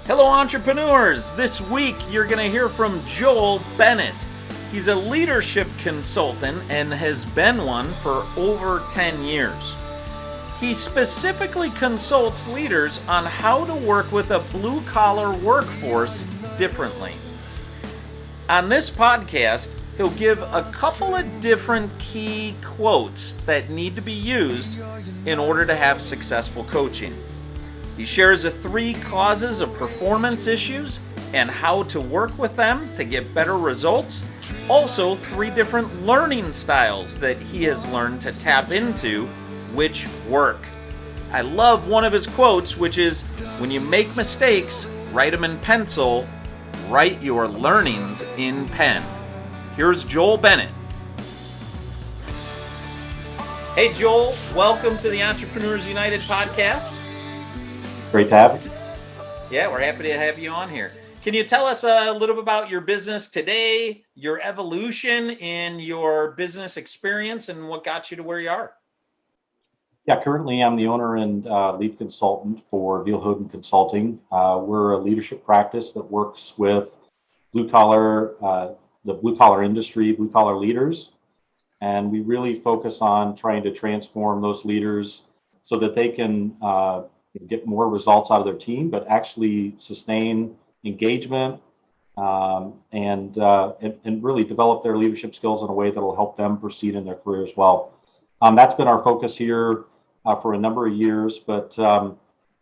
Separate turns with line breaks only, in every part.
Hello, entrepreneurs! This week you're going to hear from Joel Bennett. He's a leadership consultant and has been one for over 10 years. He specifically consults leaders on how to work with a blue-collar workforce differently. On this podcast, he'll give a couple of different key quotes that need to be used in order to have successful coaching. He shares the 3 causes of performance issues and how to work with them to get better results. Also, 3 different learning styles that he has learned to tap into, which work. I love one of his quotes, which is, "When you make mistakes, write them in pencil, write your learnings in pen." Here's Joel Bennett. Hey Joel, welcome to the Entrepreneurs United podcast.
Great to have you.
Yeah, we're happy to have you on here. Can you tell us a little bit about your business today, your evolution in your business experience, and what got you to where you are?
Yeah, currently I'm the owner and lead consultant for Veel Hoeden Consulting. We're a leadership practice that works with the blue collar industry, blue collar leaders, and we really focus on trying to transform those leaders so that they can get more results out of their team, but actually sustain engagement and really develop their leadership skills in a way that will help them proceed in their career as well. That's been our focus here for a number of years, but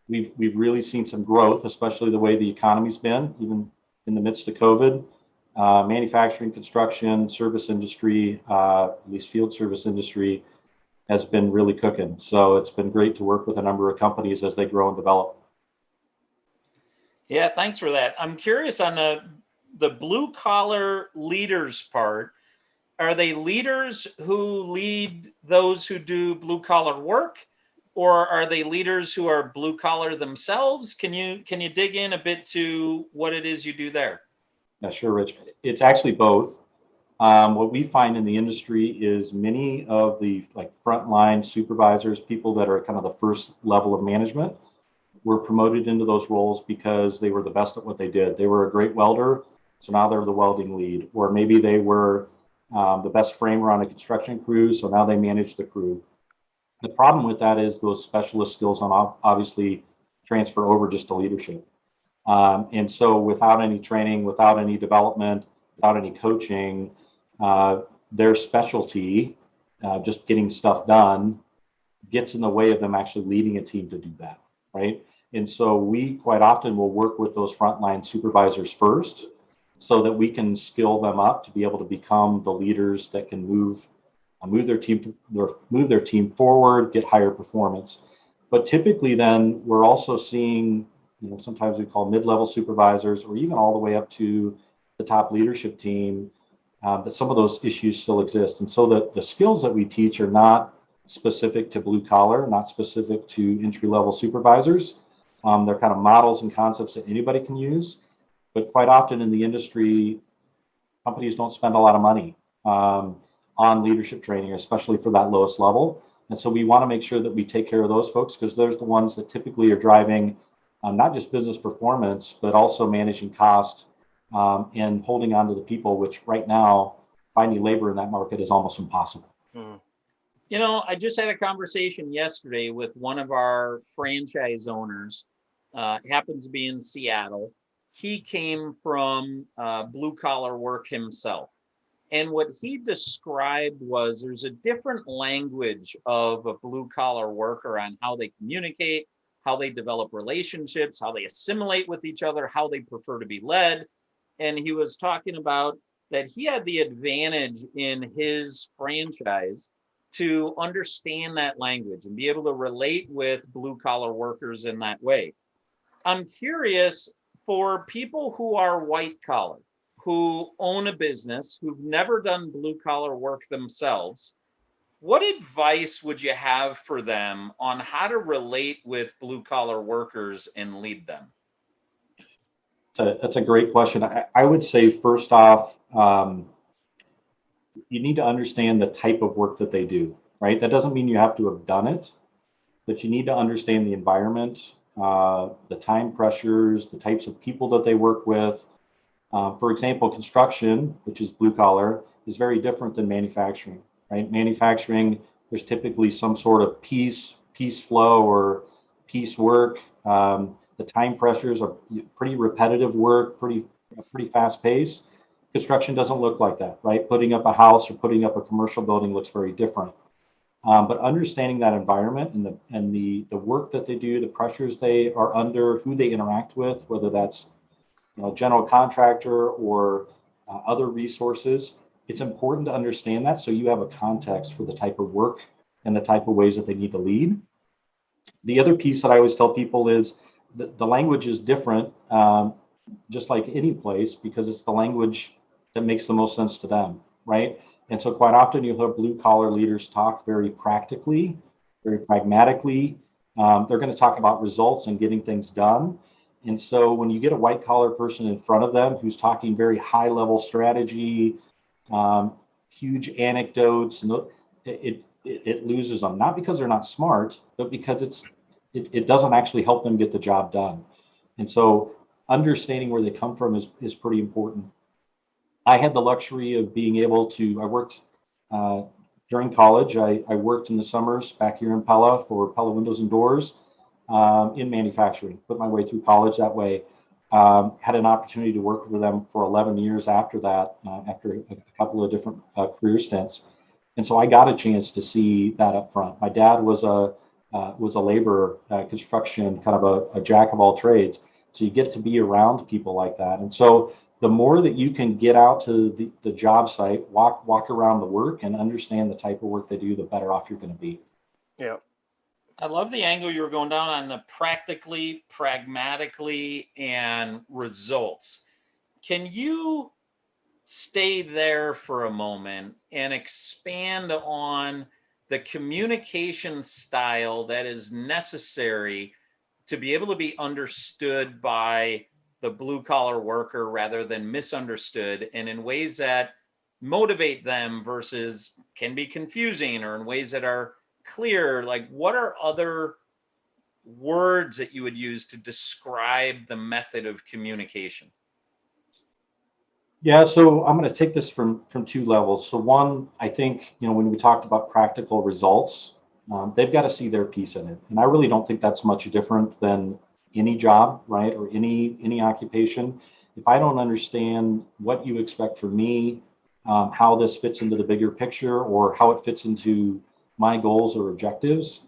we've really seen some growth, especially the way the economy's been, even in the midst of COVID. Manufacturing, construction, service industry, at least field service industry, has been really cooking. So it's been great to work with a number of companies as they grow and develop.
Yeah, thanks for that. I'm curious on the blue collar leaders part. Are they leaders who lead those who do blue collar work, or are they leaders who are blue collar themselves? Can you dig in a bit to what it is you do there?
Yeah, sure, Rich. It's actually both. What we find in the industry is many of the frontline supervisors, people that are kind of the first level of management, were promoted into those roles because they were the best at what they did. They were a great welder, so now they're the welding lead. Or maybe they were the best framer on a construction crew, so now they manage the crew. The problem with that is those specialist skills obviously transfer over just to leadership. And so without any training, without any development, without any coaching, their specialty, just getting stuff done, gets in the way of them actually leading a team to do that, right? And so we quite often will work with those frontline supervisors first so that we can skill them up to be able to become the leaders that can move their team forward, get higher performance. But typically then we're also seeing, sometimes we call mid-level supervisors or even all the way up to the top leadership team, that some of those issues still exist. And so the skills that we teach are not specific to blue collar, not specific to entry-level supervisors. They're kind of models and concepts that anybody can use. But quite often in the industry, companies don't spend a lot of money on leadership training, especially for that lowest level. And so we want to make sure that we take care of those folks because they're the ones that typically are driving not just business performance, but also managing cost and holding on to the people, which right now, finding labor in that market is almost impossible.
I just had a conversation yesterday with one of our franchise owners, happens to be in Seattle. He came from blue collar work himself. And what he described was there's a different language of a blue collar worker on how they communicate, how they develop relationships, how they assimilate with each other, how they prefer to be led. And he was talking about that he had the advantage in his franchise to understand that language and be able to relate with blue collar workers in that way. I'm curious, for people who are white collar, who own a business, who've never done blue collar work themselves, what advice would you have for them on how to relate with blue collar workers and lead them?
That's a great question. I would say first off, you need to understand the type of work that they do, right? That doesn't mean you have to have done it, but you need to understand the environment the time pressures, the types of people that they work with. For example, construction, which is blue collar, is very different than manufacturing, right? Manufacturing, there's typically some sort of piece flow or piece work. The time pressures are pretty repetitive work, pretty fast pace. Construction doesn't look like that, right? Putting up a house or putting up a commercial building looks very different. But understanding that environment and the work that they do, the pressures they are under, who they interact with, whether that's general contractor or other resources, it's important to understand that so you have a context for the type of work and the type of ways that they need to lead. The other piece that I always tell people is the language is different, just like any place, because it's the language that makes the most sense to them, right? And so quite often you'll have blue collar leaders talk very practically, very pragmatically. They're going to talk about results and getting things done. And so when you get a white collar person in front of them who's talking very high level strategy, huge anecdotes, and it loses them, not because they're not smart, but because it doesn't actually help them get the job done. And so understanding where they come from is pretty important. I had the luxury of being able to, I worked during college. I worked in the summers back here in Pella for Pella Windows and Doors in manufacturing, put my way through college that way. Had an opportunity to work with them for 11 years after that, after a couple of different career stints. And so I got a chance to see that up front. My dad was a laborer, construction, kind of a jack of all trades. So you get to be around people like that. And so the more that you can get out to the job site, walk around the work and understand the type of work they do, the better off you're going to be.
Yeah.
I love the angle you were going down on the practically, pragmatically, and results. Can you stay there for a moment and expand on the communication style that is necessary to be able to be understood by the blue collar worker rather than misunderstood, and in ways that motivate them versus can be confusing, or in ways that are clear? Like, what are other words that you would use to describe the method of communication?
Yeah, so I'm going to take this from two levels. So one, I think, when we talked about practical results, they've got to see their piece in it. And I really don't think that's much different than any job, right? Or any occupation. If I don't understand what you expect from me, how this fits into the bigger picture, or how it fits into my goals or objectives,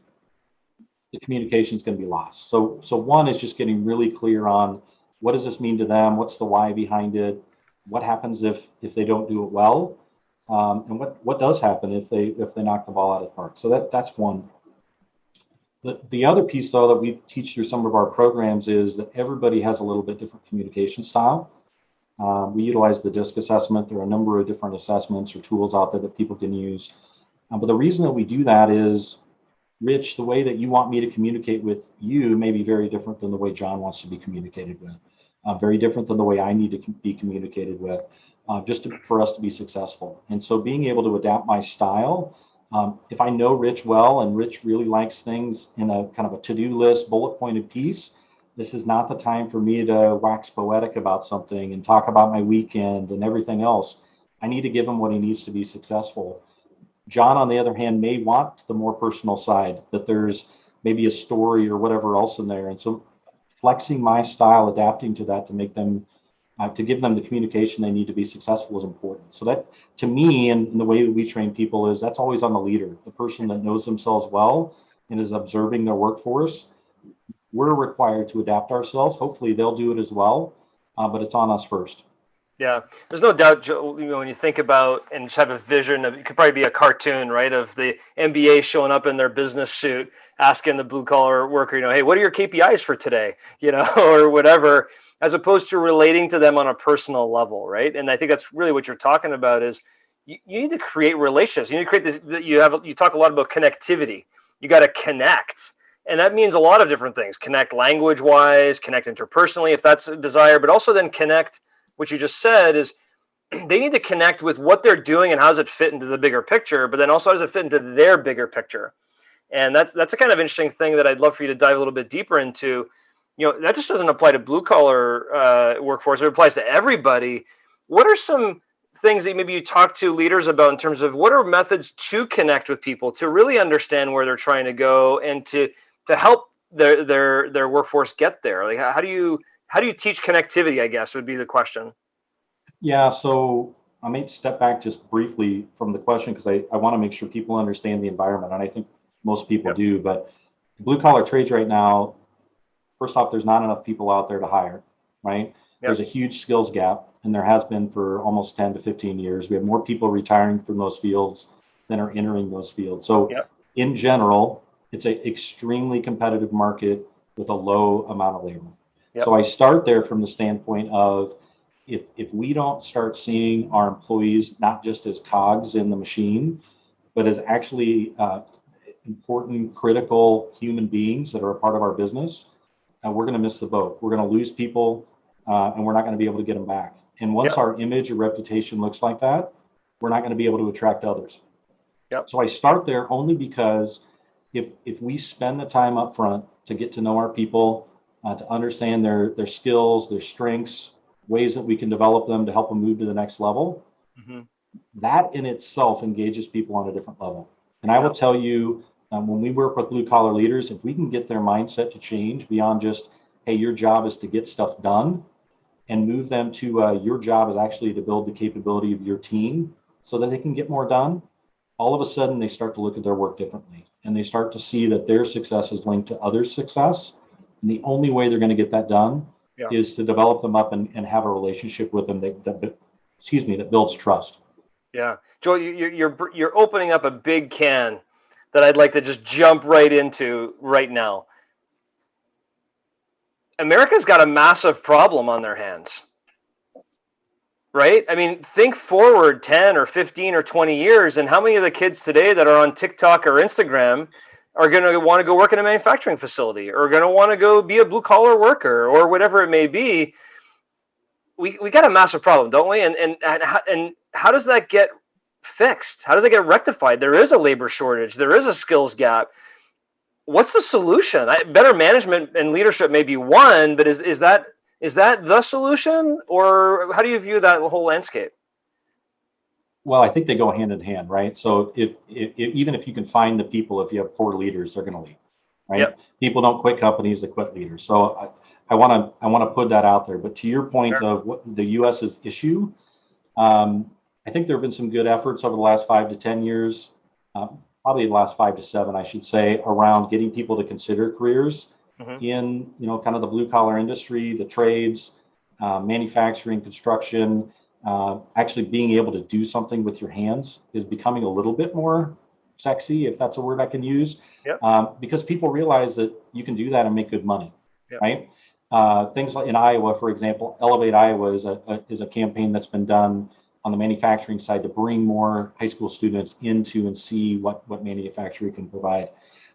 the communication is going to be lost. So one is just getting really clear on what does this mean to them? What's the why behind it? What happens if they don't do it well? And what does happen if they knock the ball out of the park? So that's one. The other piece, though, that we teach through some of our programs is that everybody has a little bit different communication style. We utilize the DISC assessment. There are a number of different assessments or tools out there that people can use. But the reason that we do that is, Rich, the way that you want me to communicate with you may be very different than the way John wants to be communicated with. Very different than the way I need to be communicated with, for us to be successful. And so being able to adapt my style, if I know Rich well and Rich really likes things in a kind of a to-do list, bullet pointed piece, this is not the time for me to wax poetic about something and talk about my weekend and everything else. I need to give him what he needs to be successful. John, on the other hand, may want the more personal side, that there's maybe a story or whatever else in there. And so flexing my style, adapting to that to make them, to give them the communication they need to be successful is important. So that, to me, and the way that we train people is that's always on the leader, the person that knows themselves well and is observing their workforce. We're required to adapt ourselves. Hopefully they'll do it as well, but it's on us first.
Yeah, there's no doubt, Joe, when you think about and just have a vision of, it could probably be a cartoon, right, of the MBA showing up in their business suit, asking the blue collar worker, hey, what are your KPIs for today, or whatever, as opposed to relating to them on a personal level, right? And I think that's really what you're talking about is you need to create relationships. You need to create this. You talk a lot about connectivity. You got to connect. And that means a lot of different things. Connect language-wise, connect interpersonally if that's a desire, but also then connect. What you just said is they need to connect with what they're doing and how does it fit into the bigger picture, but then also how does it fit into their bigger picture? And that's a kind of interesting thing that I'd love for you to dive a little bit deeper into. That just doesn't apply to blue collar workforce. It applies to everybody. What are some things that maybe you talk to leaders about in terms of what are methods to connect with people, to really understand where they're trying to go, and to help their workforce get there? Like, how do you teach connectivity, I guess, would be the question.
Yeah, so I may step back just briefly from the question because I want to make sure people understand the environment, and I think most people do. But blue collar trades right now, first off, there's not enough people out there to hire, right? There's a huge skills gap, and there has been for almost 10 to 15 years. We have more people retiring from those fields than are entering those fields. So in general, it's an extremely competitive market with a low amount of labor. So I start there from the standpoint of if we don't start seeing our employees not just as cogs in the machine, but as actually important, critical human beings that are a part of our business, we're going to miss the boat. We're going to lose people, and we're not going to be able to get them back. And once our image or reputation looks like that, we're not going to be able to attract others. So I start there only because if we spend the time up front to get to know our people, to understand their skills, their strengths, ways that we can develop them to help them move to the next level, that in itself engages people on a different level. And I will tell you, when we work with blue collar leaders, if we can get their mindset to change beyond just, hey, your job is to get stuff done, and move them to your job is actually to build the capability of your team so that they can get more done, all of a sudden they start to look at their work differently. And they start to see that their success is linked to others' success. And the only way they're going to get that done is to develop them up and have a relationship with them that builds trust. Yeah.
Joel, you're opening up a big can that I'd like to just jump right into right now. America's got a massive problem on their hands, right? I mean, think forward 10 or 15 or 20 years, and how many of the kids today that are on TikTok or Instagram are going to want to go work in a manufacturing facility, or going to want to go be a blue collar worker, or whatever it may be? We got a massive problem, don't we? And how does that get fixed? How does it get rectified? There is a labor shortage. There is a skills gap. What's the solution? Better management and leadership may be one, but is that the solution, or how do you view that whole landscape?
Well, I think they go hand in hand, right? So if even if you can find the people, if you have poor leaders, they're going to leave, right? People don't quit companies; they quit leaders. So I want to put that out there. But to your point of what the U.S.'s issue, I think there have been some good efforts over the last 5 to 10 years. Probably the last 5 to 7, I should say, around getting people to consider careers in, kind of the blue collar industry, the trades, manufacturing, construction. Actually being able to do something with your hands is becoming a little bit more sexy, if that's a word I can use, because people realize that you can do that and make good money, right? Things like in Iowa, for example, Elevate Iowa is a campaign that's been done on the manufacturing side to bring more high school students into and see what manufacturing can provide.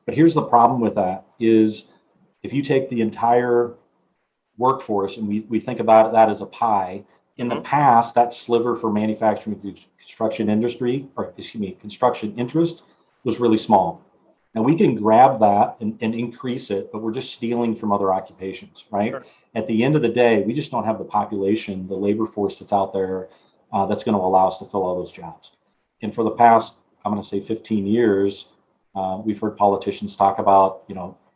But here's the problem with that is if you take the entire workforce and we think about that as a pie, in the past, that sliver for manufacturing construction construction interest was really small. And we can grab that and increase it, but we're just stealing from other occupations, right? At the end of the day, we just don't have the population, the labor force that's out there that's going to allow us to fill all those jobs. And for the past, I'm going to say 15 years, we've heard politicians talk about,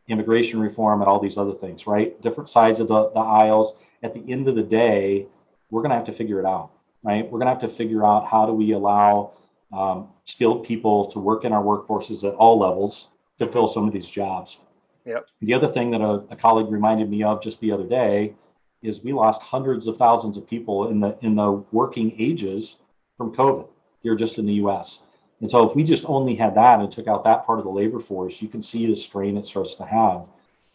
immigration reform and all these other things, right? Different sides of the aisles. At the end of the day, we're going to have to figure it out, right? We're going to have to figure out how do we allow skilled people to work in our workforces at all levels to fill some of these jobs. The other thing that a colleague reminded me of just the other day is we lost hundreds of thousands of people in the working ages from COVID here just in the U.S. And so if we just only had that and took out that part of the labor force, you can see the strain it starts to have.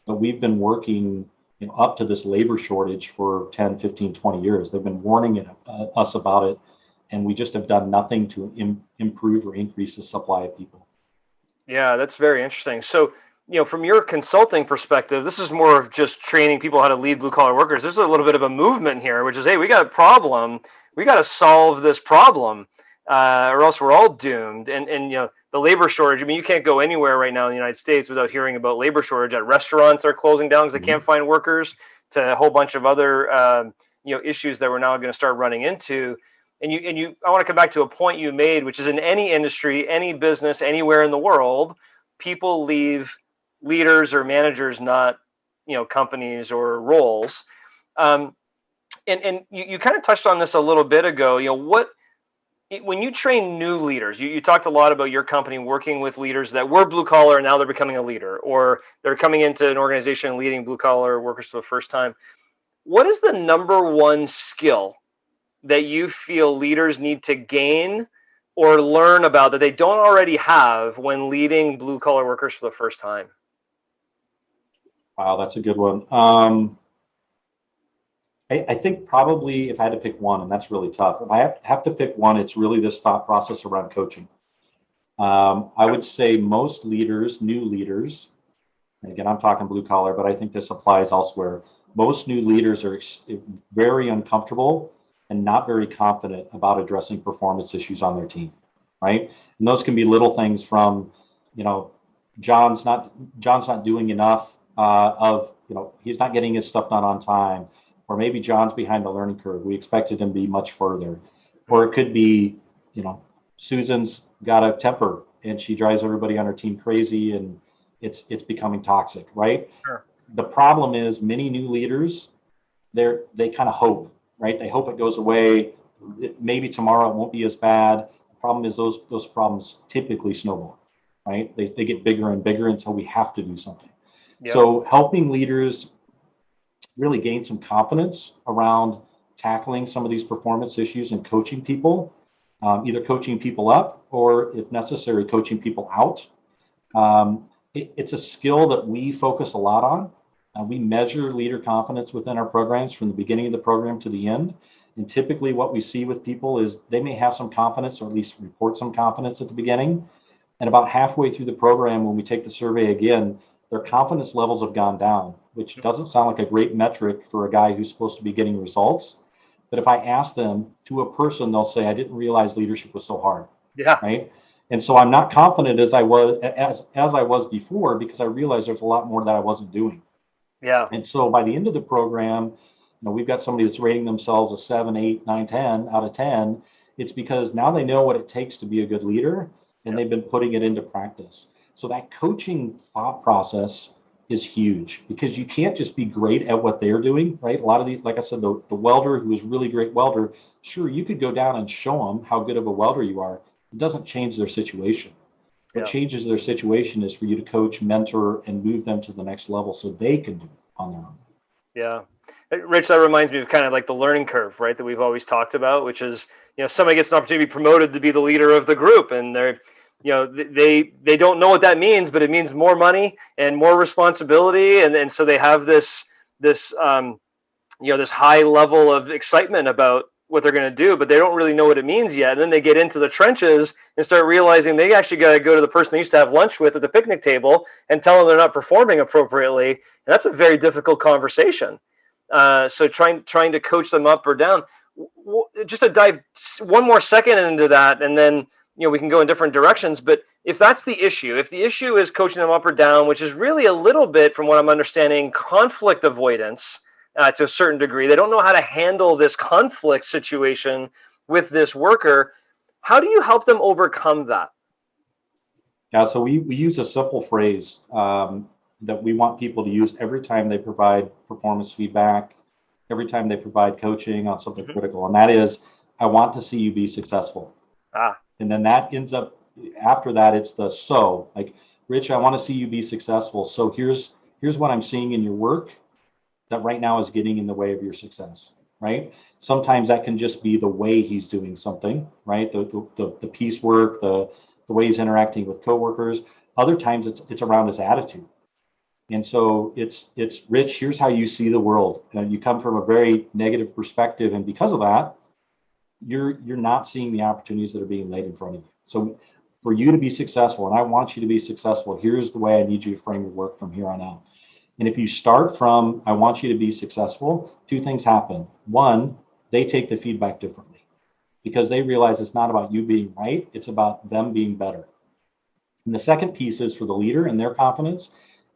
But we've been working up to this labor shortage for 10, 15, 20 years. They've been warning us about it, and we just have done nothing to improve or increase the supply of people.
Yeah, that's very interesting. So, from your consulting perspective, this is more of just training people how to lead blue collar workers. There's a little bit of a movement here, which is, hey, we got a problem. We got to solve this problem, or else we're all doomed. And the labor shortage. I mean, you can't go anywhere right now in the United States without hearing about labor shortage. At restaurants are closing down because they can't find workers, to a whole bunch of other issues that we're now going to start running into. And I want to come back to a point you made, which is in any industry, any business, anywhere in the world, people leave leaders or managers, not companies or roles. And you kind of touched on this a little bit ago. When you train new leaders, you talked a lot about your company working with leaders that were blue collar and now they're becoming a leader, or they're coming into an organization and leading blue collar workers for the first time. What is the number one skill that you feel leaders need to gain or learn about that they don't already have when leading blue collar workers for the first time?
Wow, that's a good one. I think probably if I had to pick one, and that's really tough, if I have to pick one, it's really this thought process around coaching. I would say most leaders, new leaders, and again, I'm talking blue collar, but I think this applies elsewhere. Most new leaders are very uncomfortable and not very confident about addressing performance issues on their team, right? And those can be little things from, John's not doing enough he's not getting his stuff done on time, or maybe John's behind the learning curve. We expected him to be much further. Or it could be, Susan's got a temper and she drives everybody on her team crazy and it's becoming toxic, right?
Sure.
The problem is many new leaders, they kind of hope, right? They hope it goes away. Maybe tomorrow it won't be as bad. The problem is those problems typically snowball, right? They get bigger and bigger until we have to do something. Yep. So helping leaders really gain some confidence around tackling some of these performance issues and coaching people, either coaching people up or, if necessary, coaching people out. It's a skill that we focus a lot on. We measure leader confidence within our programs from the beginning of the program to the end. And typically what we see with people is they may have some confidence, or at least report some confidence at the beginning. And about halfway through the program, when we take the survey again, their confidence levels have gone down, which doesn't sound like a great metric for a guy who's supposed to be getting results. But if I ask them to a person, they'll say, I didn't realize leadership was so hard.
Yeah.
Right. And so I'm not confident as I was before, because I realized there's a lot more that I wasn't doing.
Yeah.
And so by the end of the program, we've got somebody that's rating themselves a 7, 8, 9, 10 out of 10. It's because now they know what it takes to be a good leader, and they've been putting it into practice. So that coaching thought process is huge, because you can't just be great at what they're doing, right? A lot of these, like I said, the welder who is really great welder, sure, you could go down and show them how good of a welder you are. It doesn't change their situation. What changes their situation is for you to coach, mentor, and move them to the next level so they can do it on their own. Yeah.
Rich, that reminds me of kind of like the learning curve, right? That we've always talked about, which is, somebody gets an opportunity to be promoted to be the leader of the group, and they're, they don't know what that means, but it means more money and more responsibility, and so they have this high level of excitement about what they're going to do, but they don't really know what it means yet. And then they get into the trenches and start realizing they actually got to go to the person they used to have lunch with at the picnic table and tell them they're not performing appropriately. And that's a very difficult conversation. So trying to coach them up or down. Just to dive one more second into that, and then we can go in different directions. But if that's the issue, if the issue is coaching them up or down, which is really a little bit, from what I'm understanding, conflict avoidance to a certain degree, they don't know how to handle this conflict situation with this worker. How do you help them overcome that?
Yeah, so we use a simple phrase that we want people to use every time they provide performance feedback, every time they provide coaching on something critical. And that is, I want to see you be successful. And then that ends up, after that, it's the so. Like, Rich, I want to see you be successful. So here's what I'm seeing in your work that right now is getting in the way of your success, right? Sometimes that can just be the way he's doing something, right? The piecework, the way he's interacting with coworkers. Other times it's around his attitude. And so it's Rich, here's how you see the world. And you come from a very negative perspective, and because of that, you're not seeing the opportunities that are being laid in front of you. So for you to be successful, and I want you to be successful, here's the way I need you to frame your work from here on out. And if you start from, I want you to be successful, two things happen. One, they take the feedback differently, because they realize it's not about you being right, it's about them being better. And the second piece is for the leader and their confidence.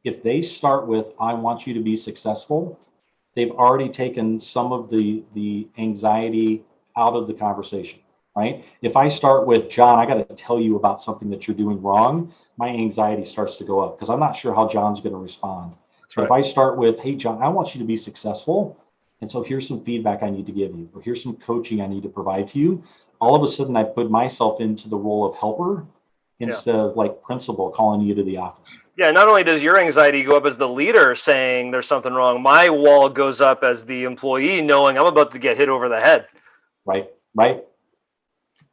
If they start with, I want you to be successful, they've already taken some of the anxiety out of the conversation, right? If I start with, John, I got to tell you about something that you're doing wrong, my anxiety starts to go up because I'm not sure how John's going to respond. But if I start with, hey, John, I want you to be successful, and so here's some feedback I need to give you, or here's some coaching I need to provide to you, all of a sudden I put myself into the role of helper instead of like principal calling you to the office.
Yeah, not only does your anxiety go up as the leader saying there's something wrong, my wall goes up as the employee knowing I'm about to get hit over the head.
Right.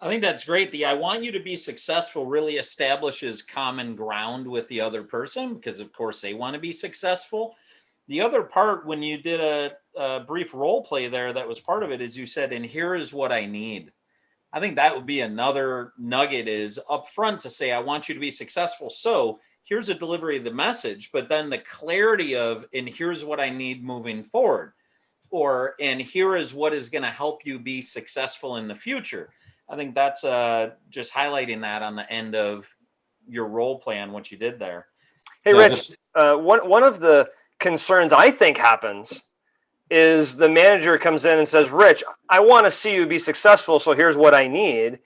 I think that's great. The I want you to be successful really establishes common ground with the other person because, of course, they want to be successful. The other part, when you did a brief role play there, that was part of it, is you said, and here is what I need. I think that would be another nugget is up front to say, I want you to be successful. So here's a delivery of the message, but then the clarity of, and here's what I need moving forward, or, and here is what is going to help you be successful in the future. I think that's just highlighting that on the end of your role play on what you did there.
Hey, Rich, one of the concerns I think happens is the manager comes in and says, Rich, I want to see you be successful, so here's what I need.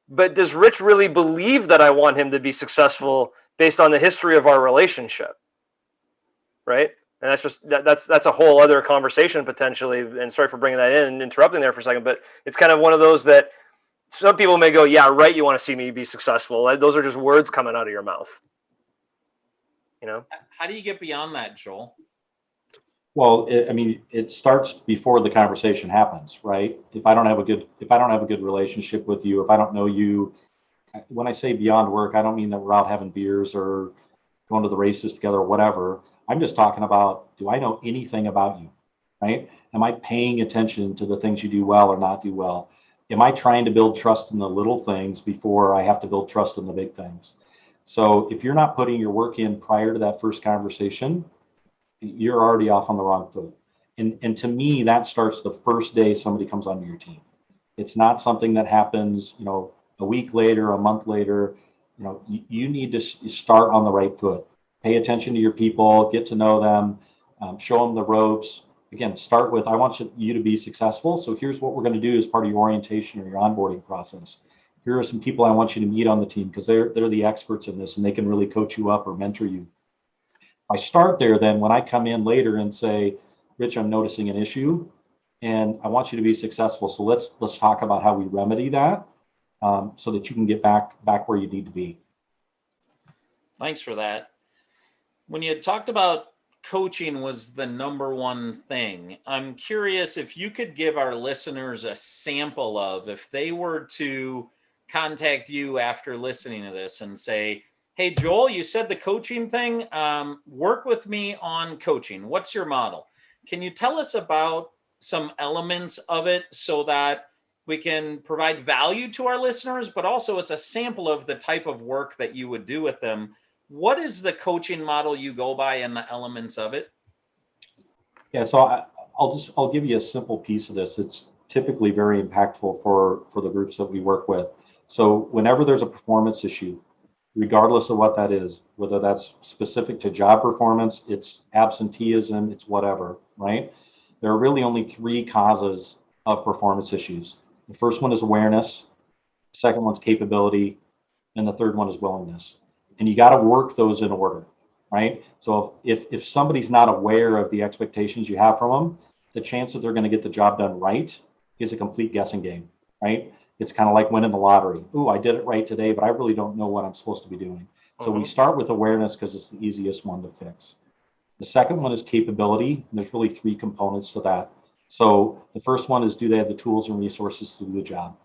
But does Rich really believe that I want him to be successful based on the history of our relationship? Right? And that's just that's a whole other conversation potentially. And sorry for bringing that in and interrupting there for a second, but it's kind of one of those that some people may go, yeah, right, you want to see me be successful. Those are just words coming out of your mouth. You know?
How do you get beyond that, Joel?
Well, it starts before the conversation happens, right? If I don't have a good relationship with you, if I don't know you, when I say beyond work, I don't mean that we're out having beers or going to the races together or whatever. I'm just talking about, do I know anything about you, right? Am I paying attention to the things you do well or not do well? Am I trying to build trust in the little things before I have to build trust in the big things? So if you're not putting your work in prior to that first conversation, you're already off on the wrong foot. And to me, that starts the first day somebody comes onto your team. It's not something that happens, a week later, a month later. You need to start on the right foot. Pay attention to your people, get to know them, show them the ropes. Again, start with, I want you to be successful. So here's what we're going to do as part of your orientation or your onboarding process. Here are some people I want you to meet on the team because they're the experts in this and they can really coach you up or mentor you. I start there, then when I come in later and say, Rich, I'm noticing an issue and I want you to be successful. So let's talk about how we remedy that so that you can get back where you need to be.
Thanks for that. When you talked about coaching was the number one thing, I'm curious if you could give our listeners a sample of if they were to contact you after listening to this and say, hey, Joel, you said the coaching thing, work with me on coaching. What's your model? Can you tell us about some elements of it so that we can provide value to our listeners, but also it's a sample of the type of work that you would do with them? What is the coaching model you go by and the elements of it?
Yeah, so I'll give you a simple piece of this. It's typically very impactful for the groups that we work with. So whenever there's a performance issue, regardless of what that is, whether that's specific to job performance, it's absenteeism, it's whatever, right? There are really only three causes of performance issues. The first one is awareness, the second one's capability, and the third one is willingness. And you got to work those in order, right? So if somebody's not aware of the expectations you have from them, the chance that they're going to get the job done right is a complete guessing game, right? It's kind of like winning the lottery. Ooh, I did it right today, but I really don't know what I'm supposed to be doing. So we start with awareness because it's the easiest one to fix. The second one is capability, and there's really three components to that. So the first one is, do they have the tools and resources to do the job?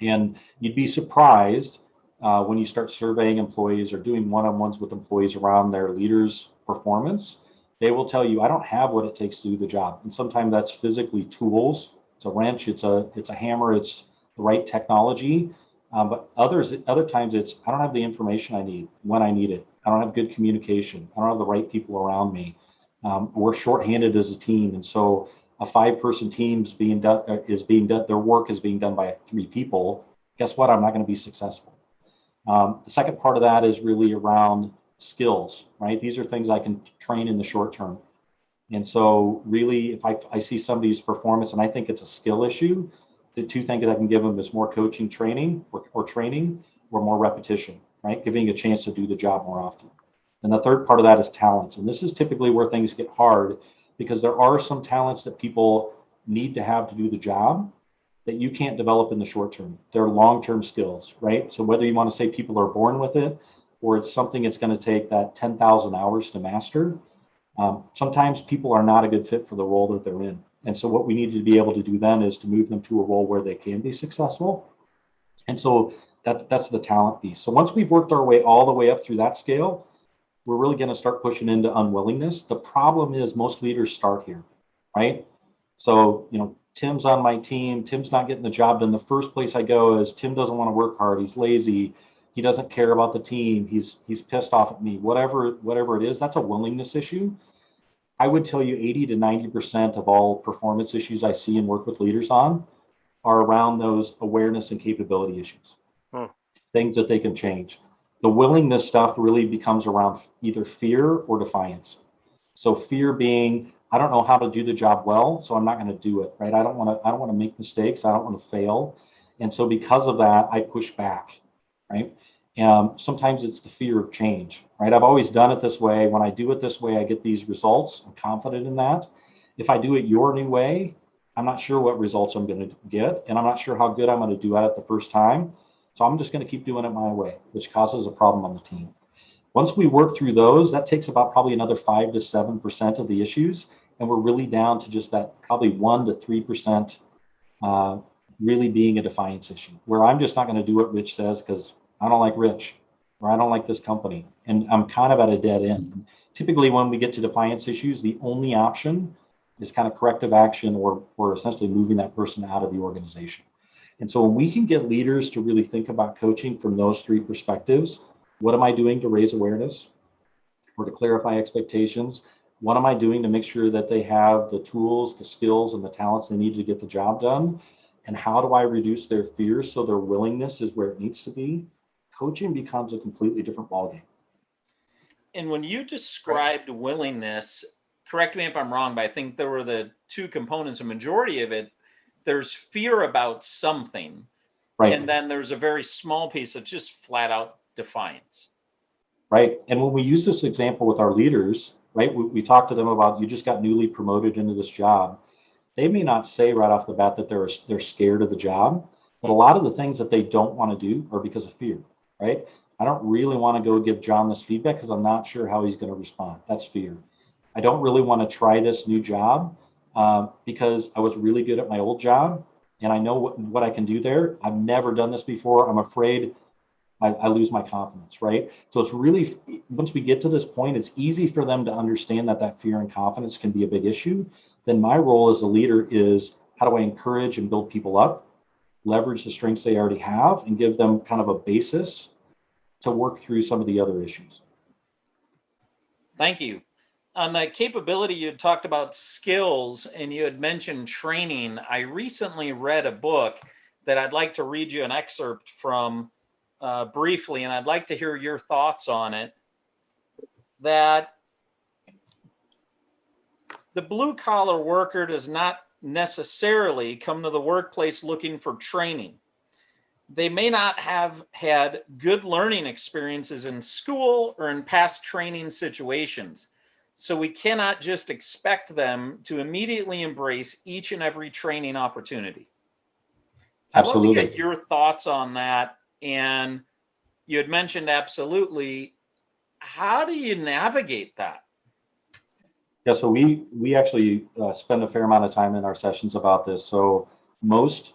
And you'd be surprised when you start surveying employees or doing one-on-ones with employees around their leaders' performance. They will tell you, I don't have what it takes to do the job. And sometimes that's physically tools. It's a wrench, it's a hammer, it's the right technology. But other times it's, I don't have the information I need when I need it. I don't have good communication. I don't have the right people around me. We're shorthanded as a team. And so a 5-person team is being done, their work is being done by 3 people. Guess what? I'm not going to be successful. The second part of that is really around skills, right? These are things I can train in the short term. And so really, if I see somebody's performance and I think it's a skill issue, the two things I can give them is more coaching training or training or more repetition, right? Giving a chance to do the job more often. And the third part of that is talents. And this is typically where things get hard because there are some talents that people need to have to do the job that you can't develop in the short term. They're long-term skills, right? So whether you want to say people are born with it or it's something it's going to take that 10,000 hours to master, sometimes people are not a good fit for the role that they're in. And so what we need to be able to do then is to move them to a role where they can be successful. And so that's the talent piece. So once we've worked our way all the way up through that scale, we're really going to start pushing into unwillingness. The problem is most leaders start here, right? So, Tim's on my team. Tim's not getting the job done. The first place I go is Tim doesn't want to work hard. He's lazy. He doesn't care about the team. He's pissed off at me. Whatever it is, that's a willingness issue. I would tell you 80 to 90% of all performance issues I see and work with leaders on are around those awareness and capability issues, things that they can change. The willingness stuff really becomes around either fear or defiance. So fear being, I don't know how to do the job well, so I'm not going to do it, right? I don't want to make mistakes. I don't want to fail. And so because of that, I push back, right? Sometimes it's the fear of change, right? I've always done it this way. When I do it this way, I get these results. I'm confident in that. If I do it your new way, I'm not sure what results I'm going to get, and I'm not sure how good I'm going to do at it the first time. So I'm just going to keep doing it my way, which causes a problem on the team. Once we work through those, that takes about probably another 5 to 7% of the issues, and we're really down to just that probably 1 to 3% really being a defiance issue, where I'm just not going to do what Rich says because I don't like Rich or I don't like this company, and I'm kind of at a dead end. Typically, when we get to defiance issues, the only option is kind of corrective action or essentially moving that person out of the organization. And so when we can get leaders to really think about coaching from those three perspectives, what am I doing to raise awareness or to clarify expectations? What am I doing to make sure that they have the tools, the skills, and the talents they need to get the job done? And how do I reduce their fears so their willingness is where it needs to be? Coaching becomes a completely different ballgame.
And when you described willingness, correct me if I'm wrong, but I think there were the two components. A majority of it, there's fear about something, right? And then there's a very small piece of just flat out defiance.
Right. And when we use this example with our leaders, right, we talk to them about you just got newly promoted into this job. They may not say right off the bat that they're scared of the job, but a lot of the things that they don't want to do are because of fear, right? I don't really want to go give John this feedback because I'm not sure how he's going to respond. That's fear. I don't really want to try this new job because I was really good at my old job and I know what I can do there. I've never done this before. I'm afraid I lose my confidence, right? So it's really, once we get to this point, it's easy for them to understand that fear and confidence can be a big issue. Then my role as a leader is how do I encourage and build people up, leverage the strengths they already have, and give them kind of a basis to work through some of the other issues.
Thank you. On the capability, you had talked about skills and you had mentioned training. I recently read a book that I'd like to read you an excerpt from briefly, and I'd like to hear your thoughts on it. That the blue-collar worker does not necessarily come to the workplace looking for training. They may not have had good learning experiences in school or in past training situations. So we cannot just expect them to immediately embrace each and every training opportunity.
Absolutely.
I'd love to get your thoughts on that. And you had mentioned absolutely. How do you navigate that?
Yeah, so we actually spend a fair amount of time in our sessions about this. So most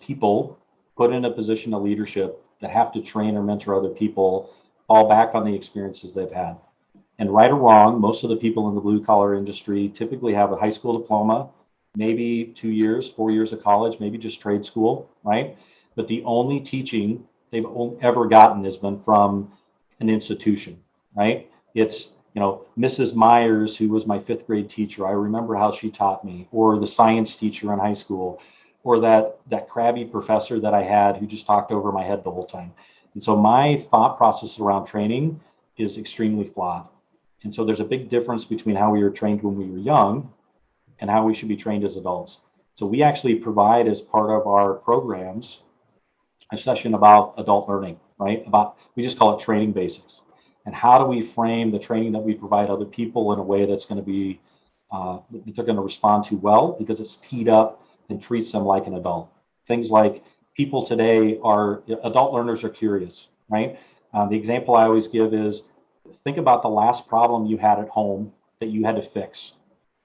people put in a position of leadership that have to train or mentor other people fall back on the experiences they've had. And right or wrong, most of the people in the blue collar industry typically have a high school diploma, maybe 2 years, 4 years of college, maybe just trade school, right? But the only teaching they've ever gotten has been from an institution, right? It's, Mrs. Myers, who was my 5th grade teacher. I remember how she taught me, or the science teacher in high school, or that crabby professor that I had who just talked over my head the whole time. And so my thought process around training is extremely flawed. And so there's a big difference between how we were trained when we were young and how we should be trained as adults. So we actually provide, as part of our programs, a session about adult learning, right? We just call it training basics. And how do we frame the training that we provide other people in a way that's going to be, that they're going to respond to well, because it's teed up and treats them like an adult. Things like, people today adult learners are curious, right? The example I always give is, think about the last problem you had at home that you had to fix.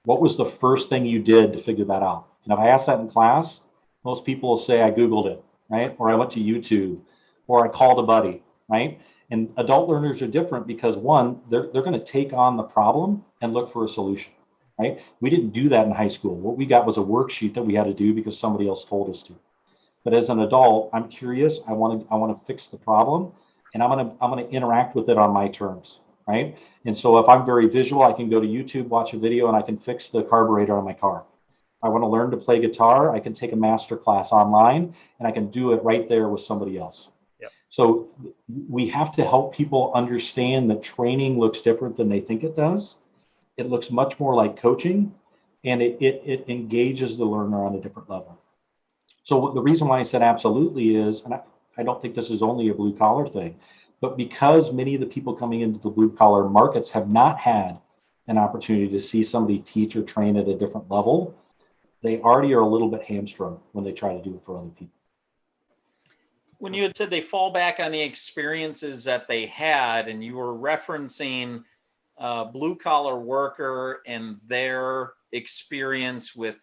What was the first thing you did to figure that out? And if I ask that in class, most people will say, I Googled it, right? Or I went to YouTube, or I called a buddy, right? And adult learners are different because, one, they're going to take on the problem and look for a solution, right? We didn't do that in high school. What we got was a worksheet that we had to do because somebody else told us to. But as an adult, I'm curious. I want to fix the problem, and I'm going to interact with it on my terms, right? And so if I'm very visual, I can go to YouTube, watch a video, and I can fix the carburetor on my car. I want to learn to play guitar, I can take a master class online, and I can do it right there with somebody else.
Yep.
So we have to help people understand that training looks different than they think it does. It looks much more like coaching, and it engages the learner on a different level. So the reason why I said absolutely is, and I don't think this is only a blue collar thing, but because many of the people coming into the blue collar markets have not had an opportunity to see somebody teach or train at a different level, they already are a little bit hamstrung when they try to do it for other people.
When you had said they fall back on the experiences that they had, and you were referencing blue collar worker and their experience with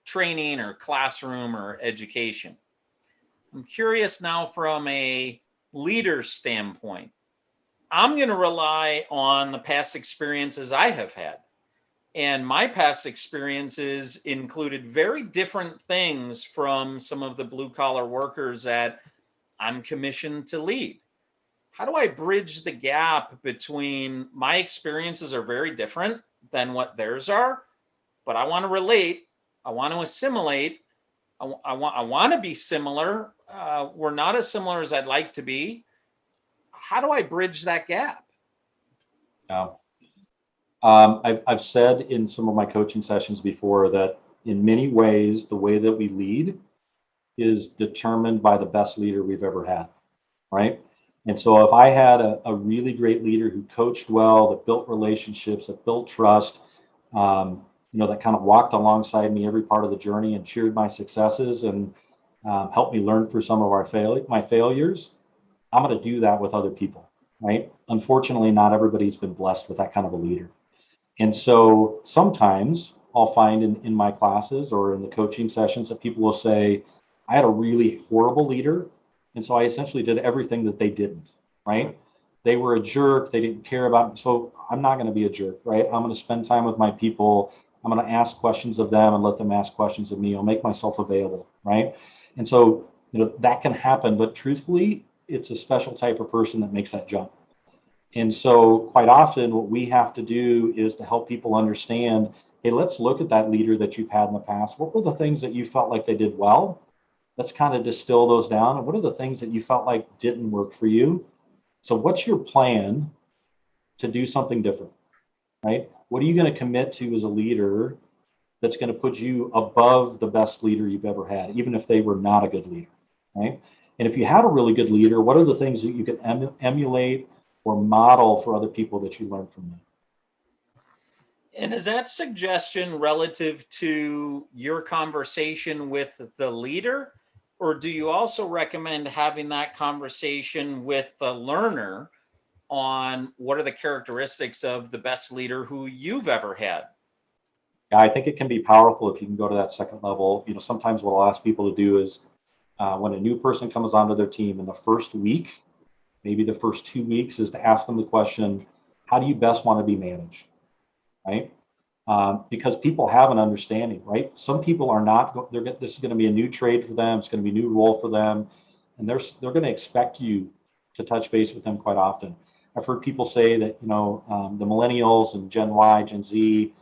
training or classroom or education, I'm curious now from a leader standpoint. I'm going to rely on the past experiences I have had. And my past experiences included very different things from some of the blue collar workers that I'm commissioned to lead. How do I bridge the gap between my experiences are very different than what theirs are, but I want to relate, I want to assimilate, I want to be similar. We're not as similar as I'd like to be. How do I bridge that gap?
Yeah. I've said in some of my coaching sessions before that in many ways, the way that we lead is determined by the best leader we've ever had, right? And so if I had a really great leader who coached well, that built relationships, that built trust, that kind of walked alongside me every part of the journey and cheered my successes and helped me learn through some of my failures, I'm going to do that with other people, right? Unfortunately, not everybody's been blessed with that kind of a leader. And so sometimes I'll find in my classes or in the coaching sessions that people will say, I had a really horrible leader, and so I essentially did everything that they didn't, right? They were a jerk. They didn't care about me. So I'm not going to be a jerk, right? I'm going to spend time with my people. I'm going to ask questions of them and let them ask questions of me. I'll make myself available, right? And so, that can happen, but truthfully, it's a special type of person that makes that jump. And so quite often what we have to do is to help people understand, hey, let's look at that leader that you've had in the past. What were the things that you felt like they did well? Let's kind of distill those down. And what are the things that you felt like didn't work for you? So what's your plan to do something different, right? What are you going to commit to as a leader that's going to put you above the best leader you've ever had, even if they were not a good leader, right? And if you had a really good leader, what are the things that you can emulate or model for other people that you learn from them?
And is that suggestion relative to your conversation with the leader? Or do you also recommend having that conversation with the learner on what are the characteristics of the best leader who you've ever had?
Yeah, I think it can be powerful if you can go to that second level. Sometimes what I'll ask people to do is when a new person comes onto their team in the first week, maybe the first 2 weeks, is to ask them the question, how do you best want to be managed, right? Because people have an understanding, right? Some people are not, this is going to be a new trade for them. It's going to be a new role for them. And they're going to expect you to touch base with them quite often. I've heard people say that, the millennials and Gen Y, Gen Z,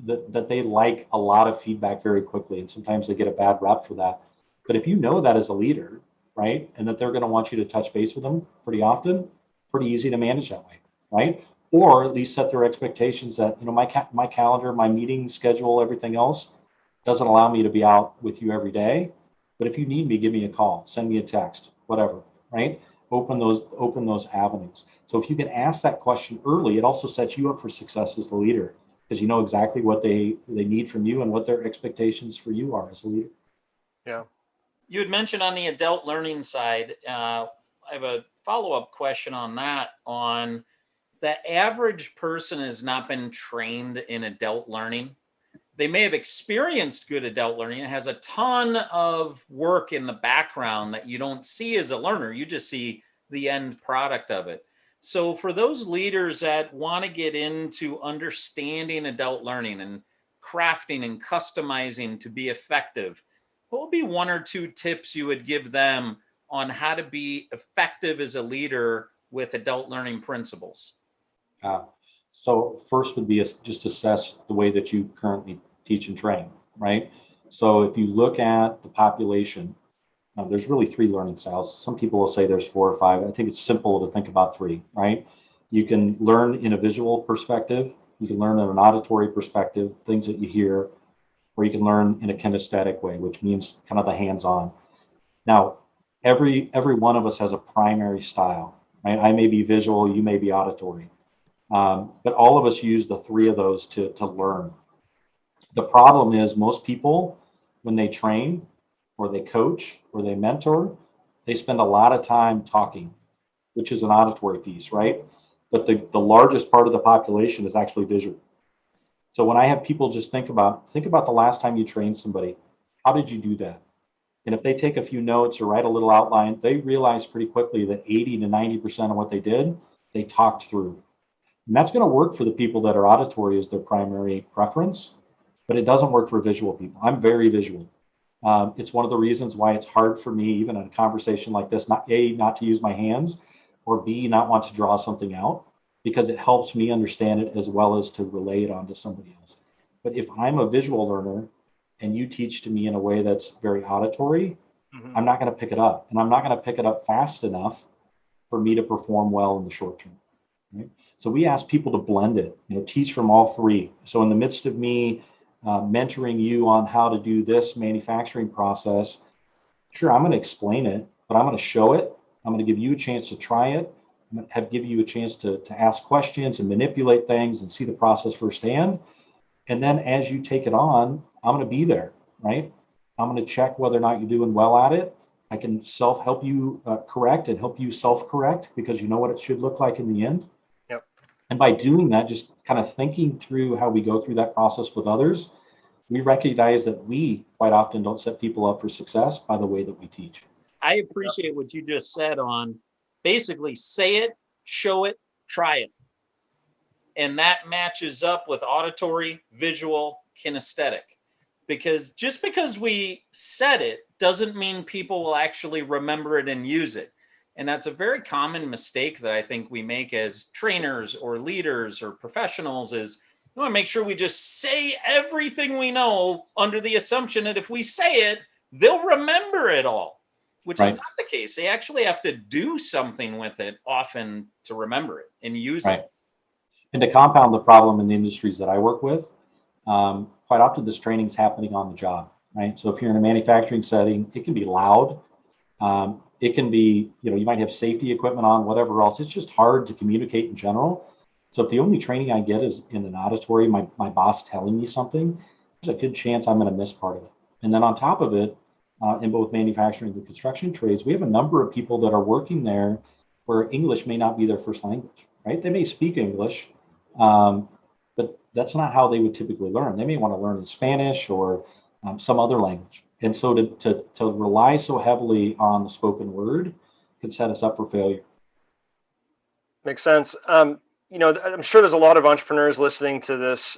that they like a lot of feedback very quickly. And sometimes they get a bad rep for that. But if you know that as a leader, right? And that they're going to want you to touch base with them pretty often. Pretty easy to manage that way, right? Or at least set their expectations that, my calendar, my meeting schedule, everything else doesn't allow me to be out with you every day. But if you need me, give me a call, send me a text, whatever, right? Open those avenues. So if you can ask that question early, it also sets you up for success as the leader, because you know exactly what they need from you and what their expectations for you are as a leader.
Yeah.
You had mentioned on the adult learning side, I have a follow-up question on that. On the average person has not been trained in adult learning. They may have experienced good adult learning. It has a ton of work in the background that you don't see as a learner. You just see the end product of it. So for those leaders that want to get into understanding adult learning and crafting and customizing to be effective, what would be one or two tips you would give them on how to be effective as a leader with adult learning principles?
So first would be just assess the way that you currently teach and train, right? So if you look at the population, there's really three learning styles. Some people will say there's four or five. I think it's simple to think about three, right? You can learn in a visual perspective. You can learn in an auditory perspective, things that you hear, or you can learn in a kinesthetic way, which means kind of the hands-on. Now, every one of us has a primary style, right? I may be visual, you may be auditory. But all of us use the three of those to learn. The problem is most people, when they train or they coach or they mentor, they spend a lot of time talking, which is an auditory piece, right? But the largest part of the population is actually visual. So when I have people just think about the last time you trained somebody, how did you do that? And if they take a few notes or write a little outline, they realize pretty quickly that 80 to 90% of what they did, they talked through. And that's going to work for the people that are auditory as their primary preference, but it doesn't work for visual people. I'm very visual. It's one of the reasons why it's hard for me, even in a conversation like this, not to use my hands, or B, not want to draw something out, because it helps me understand it as well as to relay it onto somebody else. But if I'm a visual learner and you teach to me in a way that's very auditory, I'm not going to pick it up. And I'm not going to pick it up fast enough for me to perform well in the short term. Right? So we ask people to blend it, teach from all three. So in the midst of me mentoring you on how to do this manufacturing process, sure, I'm going to explain it, but I'm going to show it. I'm going to give you a chance to try it. I'm going to give you a chance to ask questions and manipulate things and see the process firsthand. And then as you take it on, I'm going to be there, right? I'm going to check whether or not you're doing well at it. I can help you correct and help you self-correct, because you know what it should look like in the end.
Yep.
And by doing that, just kind of thinking through how we go through that process with others, we recognize that we quite often don't set people up for success by the way that we teach.
I appreciate what you just said on basically say it, show it, try it. And that matches up with auditory, visual, kinesthetic. Because just because we said it doesn't mean people will actually remember it and use it. And that's a very common mistake that I think we make as trainers or leaders or professionals is we want to make sure we just say everything we know under the assumption that if we say it, they'll remember it all, which is not the case. They actually have to do something with it often to remember it and use it.
And to compound the problem in the industries that I work with, quite often this training is happening on the job, right? So if you're in a manufacturing setting, it can be loud. It can be, you might have safety equipment on, whatever else. It's just hard to communicate in general. So if the only training I get is in an auditory, my boss telling me something, there's a good chance I'm going to miss part of it. And then on top of it, in both manufacturing and the construction trades, we have a number of people that are working there where English may not be their first language, right? They may speak English, but that's not how they would typically learn. They may want to learn in Spanish or some other language. And so to rely so heavily on the spoken word can set us up for failure.
Makes sense. I'm sure there's a lot of entrepreneurs listening to this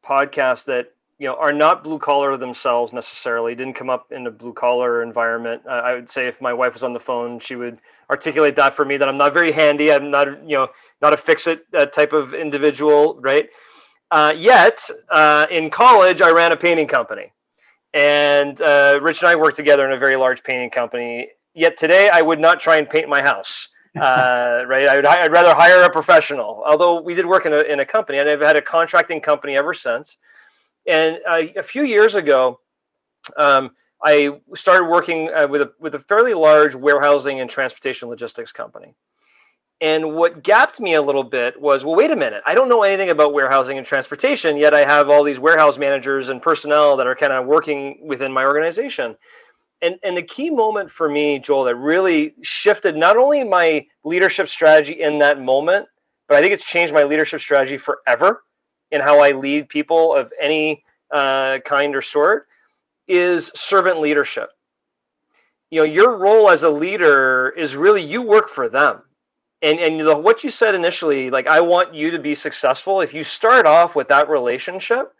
podcast that are not blue collar themselves necessarily, didn't come up in a blue collar environment. I would say if my wife was on the phone, she would articulate that for me, that I'm not very handy. I'm not a fix-it type of individual, right? Yet in college, I ran a painting company, and Rich and I worked together in a very large painting company. Yet today, I would not try and paint my house. Right? I'd rather hire a professional. Although we did work in a company, and I've had a contracting company ever since. And a few years ago, I started working with a fairly large warehousing and transportation logistics company. And what gapped me a little bit was, well, wait a minute, I don't know anything about warehousing and transportation, yet I have all these warehouse managers and personnel that are kind of working within my organization. And the key moment for me, Joel, that really shifted not only my leadership strategy in that moment, but I think it's changed my leadership strategy forever in how I lead people of any kind or sort, is servant leadership. You know, your role as a leader is really, you work for them. And what you said initially, like, I want you to be successful. If you start off with that relationship,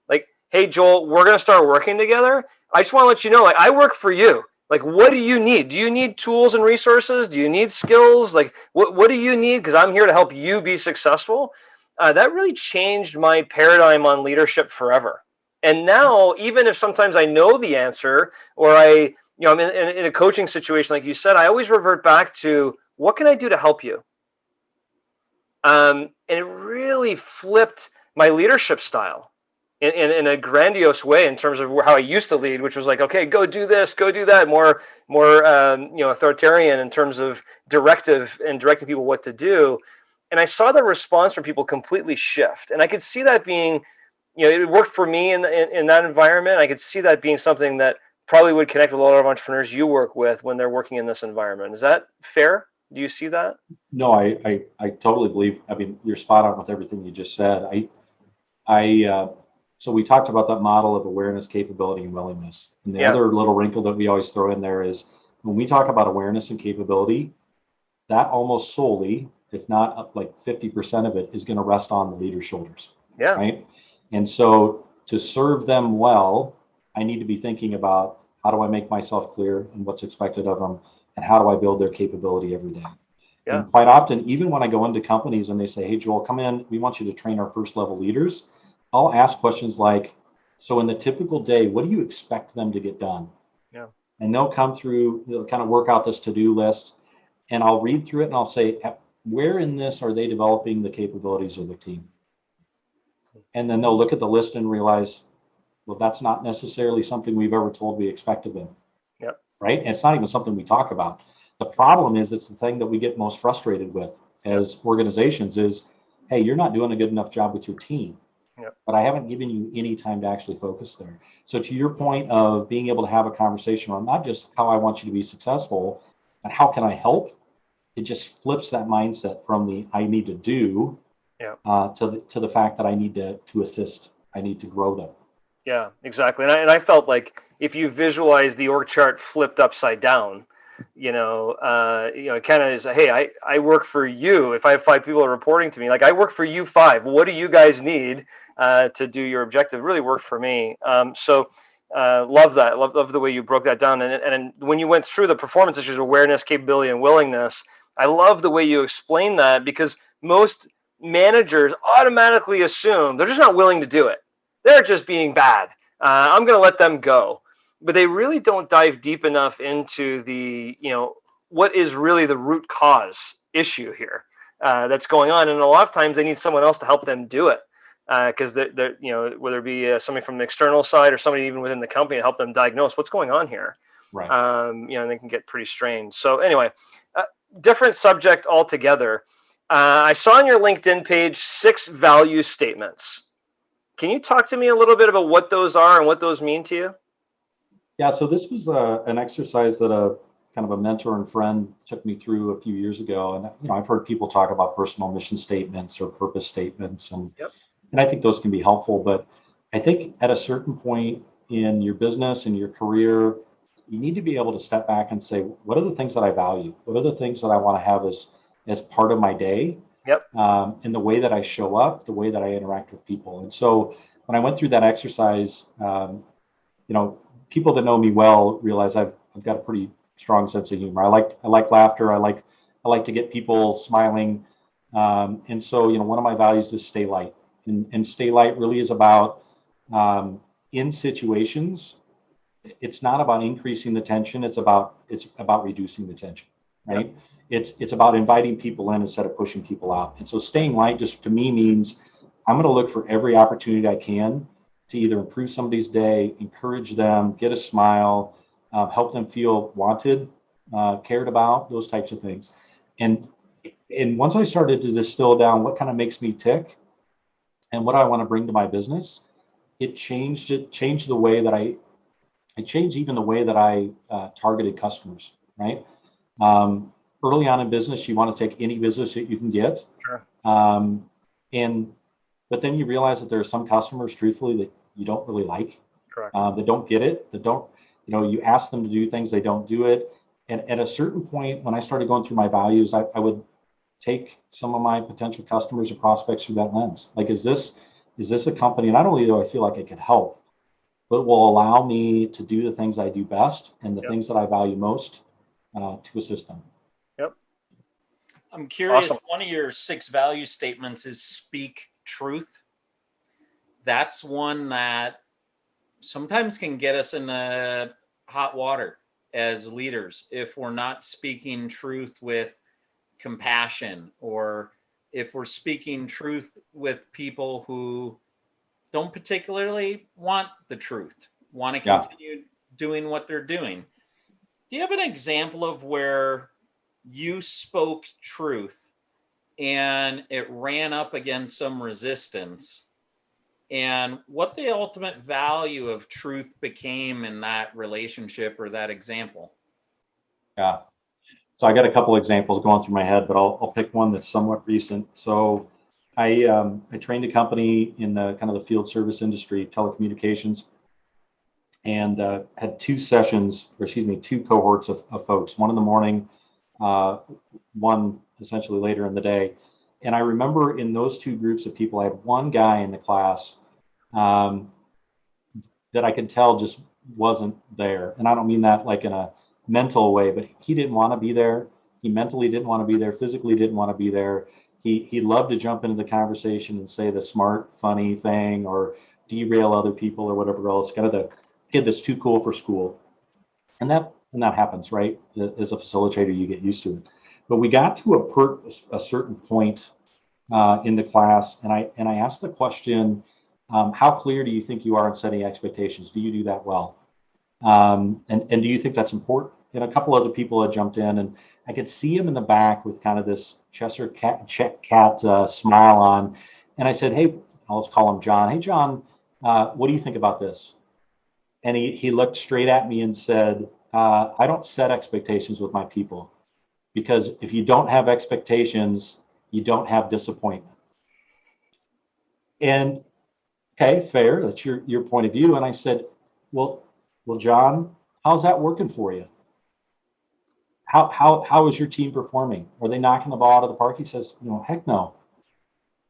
like, hey, Joel, we're going to start working together. I just want to let you know, like, I work for you. Like, what do you need? Do you need tools and resources? Do you need skills? Like, what do you need? Because I'm here to help you be successful. That really changed my paradigm on leadership forever. And now, even if sometimes I know the answer, or I'm in a coaching situation, like you said, I always revert back to, what can I do to help you? And it really flipped my leadership style in a grandiose way in terms of how I used to lead, which was like, okay, go do this, go do that, more authoritarian in terms of directing people what to do. And I saw the response from people completely shift, and I could see that being, it worked for me in that environment. I could see that being something that probably would connect with a lot of entrepreneurs you work with when they're working in this environment. Is that fair? Do you see that?
No, I totally believe. I mean, you're spot on with everything you just said. So we talked about that model of awareness, capability, and willingness. And the other little wrinkle that we always throw in there is, when we talk about awareness and capability, that almost solely, if not up like 50% of it, is going to rest on the leader's shoulders.
Yeah.
Right. And so to serve them well, I need to be thinking about, how do I make myself clear and what's expected of them, and how do I build their capability every day? Yeah. And quite often, even when I go into companies and they say, hey, Joel, come in, we want you to train our first level leaders, I'll ask questions like, so in the typical day, what do you expect them to get done?
Yeah.
And they'll come through, they'll kind of work out this to-do list, and I'll read through it and I'll say, where in this are they developing the capabilities of the team? And then they'll look at the list and realize, well, that's not necessarily something we've ever told we expect of them.
Yep.
Right? And it's not even something we talk about. The problem is, it's the thing that we get most frustrated with as organizations is, hey, you're not doing a good enough job with your team.
Yep.
But I haven't given you any time to actually focus there. So to your point of being able to have a conversation on not just how I want you to be successful, but how can I help? It just flips that mindset from the I need to do to the fact that I need to assist. I need to grow them.
Yeah, exactly. And I felt like, if you visualize the org chart flipped upside down, it kind of is, hey, I work for you. If I have 5 people reporting to me, like, I work for you 5. What do you guys need to do your objective? It really worked for me. So love that. Love the way you broke that down. And when you went through the performance issues, awareness, capability, and willingness, I love the way you explained that, because most managers automatically assume they're just not willing to do it. They're just being bad. I'm going to let them go. But they really don't dive deep enough into the, what is really the root cause issue here that's going on. And a lot of times they need someone else to help them do it, because they're whether it be somebody from the external side or somebody even within the company to help them diagnose what's going on here.
Right.
And they can get pretty strained. So anyway, different subject altogether. I saw on your LinkedIn page 6 value statements. Can you talk to me a little bit about what those are and what those mean to you?
Yeah, so this was an exercise that a kind of a mentor and friend took me through a few years ago. And I've heard people talk about personal mission statements or purpose statements, and I think those can be helpful. But I think at a certain point in your business and your career, you need to be able to step back and say, what are the things that I value? What are the things that I want to have as part of my day? In the way that I show up, the way that I interact with people. And so when I went through that exercise, people that know me well realize I've got a pretty strong sense of humor. I like laughter. I like to get people smiling. And so, one of my values is stay light. And stay light really is about in situations, it's not about increasing the tension. It's about reducing the tension, right? Yep. It's about inviting people in instead of pushing people out. And so staying light just to me means I'm going to look for every opportunity I can to either improve somebody's day, encourage them, get a smile, help them feel wanted, cared about, those types of things. And once I started to distill down what kind of makes me tick and what I want to bring to my business, it changed the way that it changed even the way that I targeted customers, right? Early on in business, you want to take any business that you can get.
Sure.
But then you realize that there are some customers, truthfully, that you don't really like.
Correct.
That don't get it, that don't, you ask them to do things, they don't do it. And at a certain point, when I started going through my values, I would take some of my potential customers and prospects through that lens. Like, is this a company, not only do I feel like it could help, but will allow me to do the things I do best and the things that I value most to assist them.
Yep.
I'm curious,
Awesome.
One of your 6 value statements is speak truth. That's one that sometimes can get us in hot water as leaders if we're not speaking truth with compassion, or if we're speaking truth with people who don't particularly want the truth, want to continue doing what they're doing. Do you have an example of where you spoke truth and it ran up against some resistance, and what the ultimate value of truth became in that relationship or that example?
Yeah. So I got a couple examples going through my head, but I'll pick one that's somewhat recent. So I trained a company in the kind of the field service industry, telecommunications, and had 2 cohorts of folks, one in the morning, one essentially later in the day. And I remember in those 2 groups of people, I had one guy in the class that I could tell just wasn't there. And I don't mean that like in a mental way, but he didn't want to be there. He mentally didn't want to be there, physically didn't want to be there. He loved to jump into the conversation and say the smart, funny thing or derail other people or whatever else, kind of the kid that's too cool for school. And that happens, right? As a facilitator, you get used to it. But we got to a certain point in the class, and I asked the question, how clear do you think you are in setting expectations? Do you do that well? And do you think that's important? And a couple other people had jumped in, and I could see him in the back with kind of this Cheshire cat smile on. And I said, hey, I'll call him John. Hey, John, what do you think about this? And he looked straight at me and said, I don't set expectations with my people, because if you don't have expectations, you don't have disappointment. And okay, fair, that's your point of view. And I said, well, John, how's that working for you? How is your team performing? Are they knocking the ball out of the park? He says, heck no.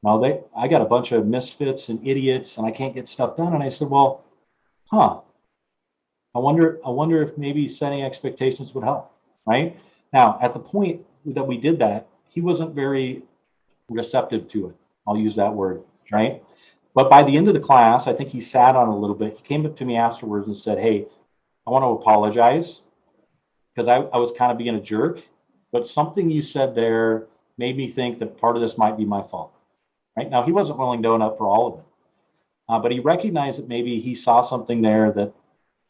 No, I got a bunch of misfits and idiots, and I can't get stuff done. And I said, well, I wonder if maybe setting expectations would help, right? Now, at the point that we did that, he wasn't very receptive to it. I'll use that word, right? But by the end of the class, I think he sat on it a little bit. He came up to me afterwards and said, hey, I want to apologize because I was kind of being a jerk, but something you said there made me think that part of this might be my fault, right? Now, he wasn't willing to own up for all of it, but he recognized that maybe he saw something there that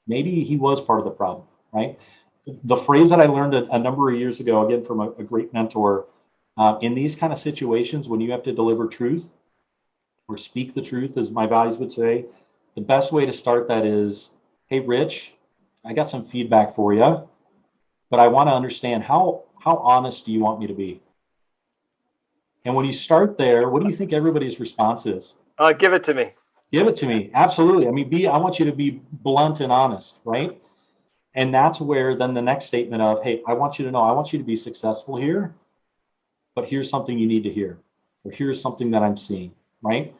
maybe he was part of the problem, right? The phrase that I learned a number of years ago, again, from a great mentor, in these kind of situations, when you have to deliver truth or speak the truth, as my values would say, the best way to start that is, hey, Rich, I got some feedback for you, but I want to understand how honest do you want me to be? And when you start there, what do you think everybody's response is?
Give it to me.
Give it to me. Absolutely. I mean, I want you to be blunt and honest, right? And that's where then the next statement of, hey, I want you to know, I want you to be successful here, but here's something you need to hear, or here's something that I'm seeing, right?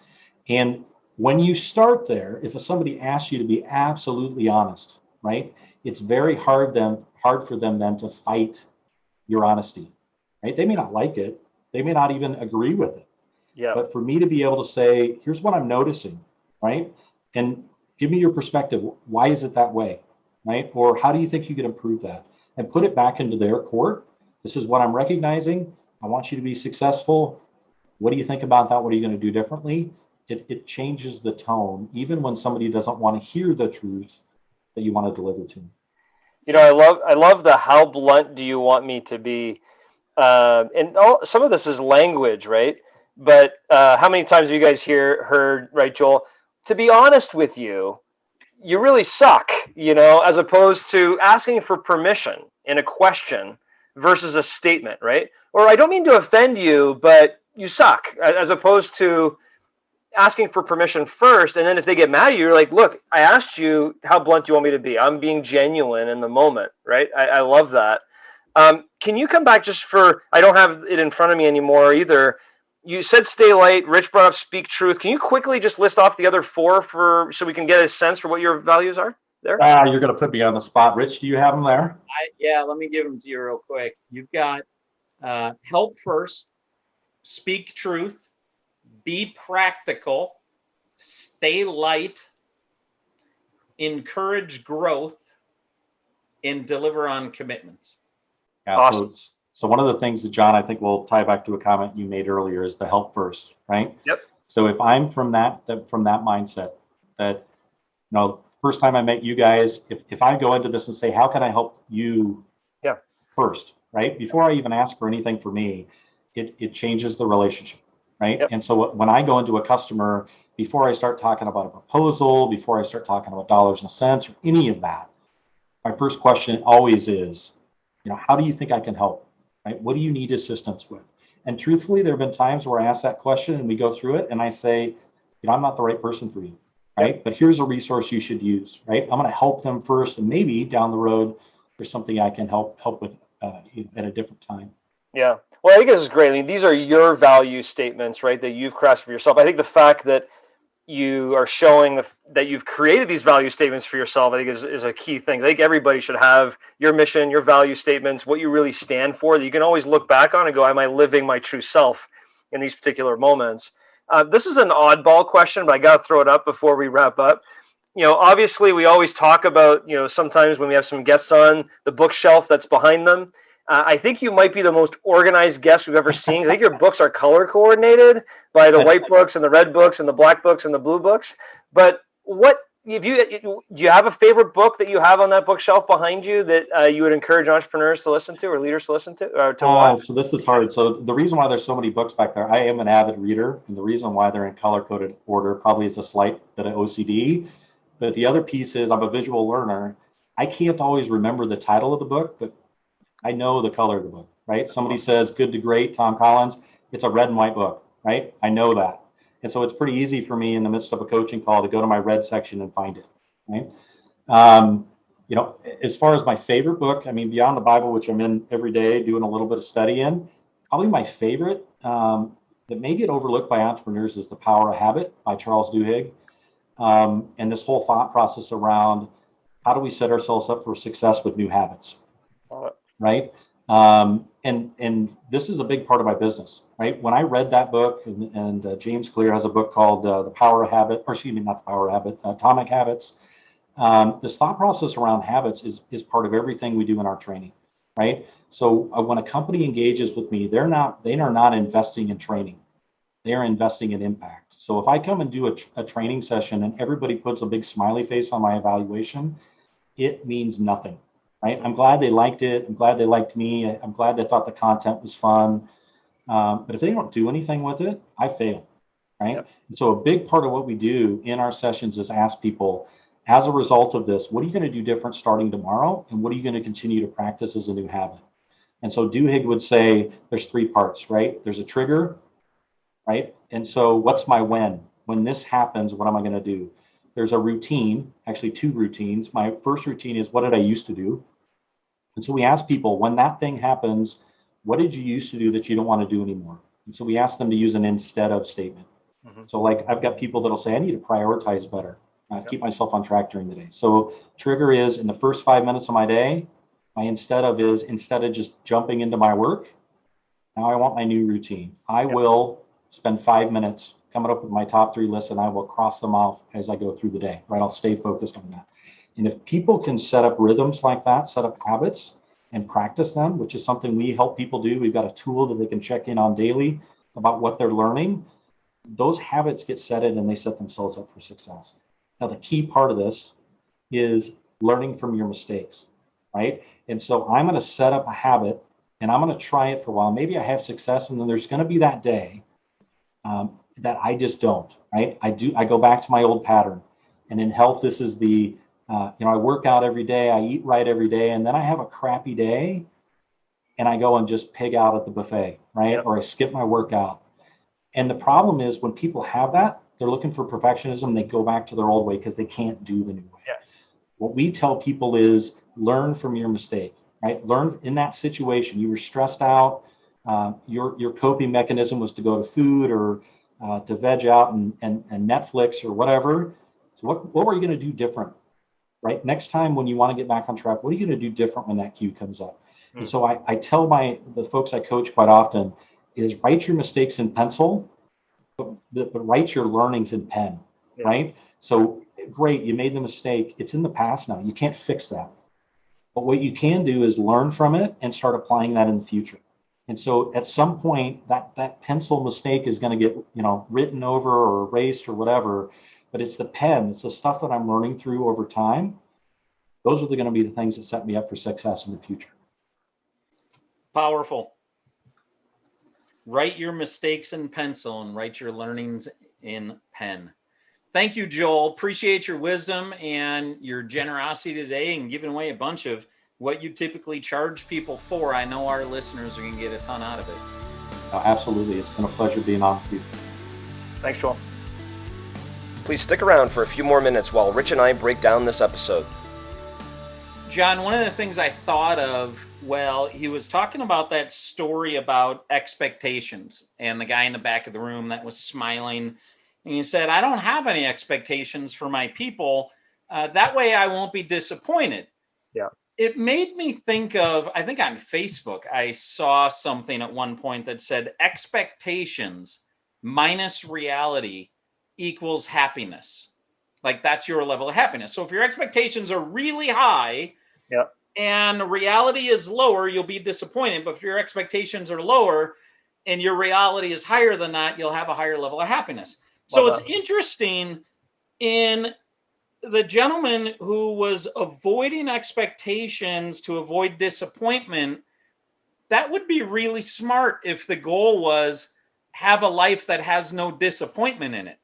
And when you start there, if somebody asks you to be absolutely honest, right, it's very hard for them then to fight your honesty, right? They may not like it. They may not even agree with it.
Yeah.
But for me to be able to say, here's what I'm noticing, right? And give me your perspective. Why is it that way? right? Or how do you think you could improve that? And put it back into their court. This is what I'm recognizing. I want you to be successful. What do you think about that? What are you going to do differently? It changes the tone, even when somebody doesn't want to hear the truth that you want to deliver to them.
I love the how blunt do you want me to be, some of this is language, right? But how many times have you guys heard, right, Joel? To be honest with you, you really suck, as opposed to asking for permission in a question versus a statement, right? Or I don't mean to offend you, but you suck, as opposed to asking for permission first, and then if they get mad at you, you're like, look, I asked you how blunt do you want me to be. I'm being genuine in the moment, right? I love that. Can you come back just for, I don't have it in front of me anymore either. You said stay light. Rich brought up speak truth. Can you quickly just list off the other four so we can get a sense for what your values are there?
You're going to put me on the spot. Rich, do you have them there?
Yeah, let me give them to you real quick. You've got help first, speak truth, be practical, stay light, encourage growth, and deliver on commitments.
Yeah,
awesome.
So one of the things that, John, I think will tie back to a comment you made earlier is the help first, right?
Yep.
So if I'm from that mindset, that first time I met you guys, if I go into this and say, how can I help you first, right? Before I even ask for anything for me, it changes the relationship, right?
Yep.
And so when I go into a customer, before I start talking about a proposal, before I start talking about dollars and cents or any of that, my first question always is, how do you think I can help? Right? What do you need assistance with? And truthfully, there have been times where I ask that question and we go through it and I say, I'm not the right person for you, right? Yep. But here's a resource you should use, right? I'm going to help them first, and maybe down the road there's something I can help with at a different time.
Yeah. Well, I think this is great. I mean, these are your value statements, right, that you've crafted for yourself. I think the fact that you are showing that you've created these value statements for yourself, I think is a key thing. I think everybody should have your mission, your value statements, what you really stand for, that you can always look back on and go, am I living my true self in these particular moments? This is an oddball question, but I got to throw it up before we wrap up. Obviously we always talk about, sometimes when we have some guests on, the bookshelf that's behind them. I think you might be the most organized guest we've ever seen. I think your books are color coordinated by the white books and the red books and the black books and the blue books. But do you have a favorite book that you have on that bookshelf behind you that you would encourage entrepreneurs to listen to or leaders to listen to or to watch?
So this is hard. So the reason why there's so many books back there, I am an avid reader, and the reason why they're in color coded order probably is a slight bit of OCD. But the other piece is I'm a visual learner. I can't always remember the title of the book, but I know the color of the book, right? Somebody says Good to Great, Tom Collins, it's a red and white book, right? I know that. And so it's pretty easy for me in the midst of a coaching call to go to my red section and find it, right? As far as my favorite book, beyond the Bible, which I'm in every day doing a little bit of study in, probably my favorite that may get overlooked by entrepreneurs is The Power of Habit by Charles Duhigg. And this whole thought process around how do we set ourselves up for success with new habits, right? And this is a big part of my business, right? When I read that book, and James Clear has a book called The Power of Habit, or excuse me, not The Power of Habit, Atomic Habits. This thought process around habits is part of everything we do in our training, right? So when a company engages with me, they are not investing in training. They are investing in impact. So if I come and do a training session and everybody puts a big smiley face on my evaluation, it means nothing, right? I'm glad they liked it. I'm glad they liked me. I'm glad they thought the content was fun. But if they don't do anything with it, I fail, right? Yep. And so a big part of what we do in our sessions is ask people, as a result of this, what are you going to do different starting tomorrow? And what are you going to continue to practice as a new habit? And so Duhigg would say there's three parts, right? There's a trigger, right? And so what's my when? When this happens, what am I going to do? There's a routine, actually two routines. My first routine is, what did I used to do? And so we ask people, when that thing happens, what did you used to do that you don't want to do anymore? And so we ask them to use an instead of statement. Mm-hmm. So like I've got people that'll say, I need to prioritize better, keep myself on track during the day. So trigger is, in the first 5 minutes of my day, my instead of is, instead of just jumping into my work, now I want my new routine. I will spend 5 minutes coming up with my top 3 lists, and I will cross them off as I go through the day, right? I'll stay focused on that. And if people can set up rhythms like that, set up habits and practice them, which is something we help people do. We've got a tool that they can check in on daily about what they're learning. Those habits get set in and they set themselves up for success. Now, the key part of this is learning from your mistakes, right? And so I'm going to set up a habit and I'm going to try it for a while. Maybe I have success, and then there's going to be that day that I just don't, right? I go back to my old pattern. And in health, this is the, I work out every day, I eat right every day, and then I have a crappy day and I go and just pig out at the buffet, right? Or I skip my workout. And the problem is when people have that, they're looking for perfectionism. They go back to their old way because they can't do the new way.
Yeah.
What we tell people is learn from your mistake, right? Learn in that situation. You were stressed out. Your coping mechanism was to go to food or to veg out and Netflix or whatever. So what were you going to do different, right? Next time when you want to get back on track, what are you going to do different when that cue comes up? And so I tell the folks I coach quite often is write your mistakes in pencil, but write your learnings in pen, right? So great, you made the mistake. It's in the past now. You can't fix that. But what you can do is learn from it and start applying that in the future. And so at some point that pencil mistake is going to get, written over or erased or whatever, but it's the pen, it's the stuff that I'm learning through over time. Those are going to be the things that set me up for success in the future.
Powerful. Write your mistakes in pencil and write your learnings in pen. Thank you, Joel. Appreciate your wisdom and your generosity today and giving away a bunch of what you typically charge people for. I know our listeners are going to get a ton out of it.
Absolutely. It's been a pleasure being on with you.
Thanks, Joel.
Please stick around for a few more minutes while Rich and I break down this episode.
John, one of the things I thought of, he was talking about that story about expectations and the guy in the back of the room that was smiling. And he said, I don't have any expectations for my people. That way I won't be disappointed.
Yeah.
It made me think of, I think on Facebook, I saw something at one point that said expectations minus reality equals happiness. Like that's your level of happiness. So if your expectations are really high, and reality is lower, you'll be disappointed. But if your expectations are lower and your reality is higher than that, you'll have a higher level of happiness. So it's interesting in the gentleman who was avoiding expectations to avoid disappointment. That would be really smart if the goal was have a life that has no disappointment in it.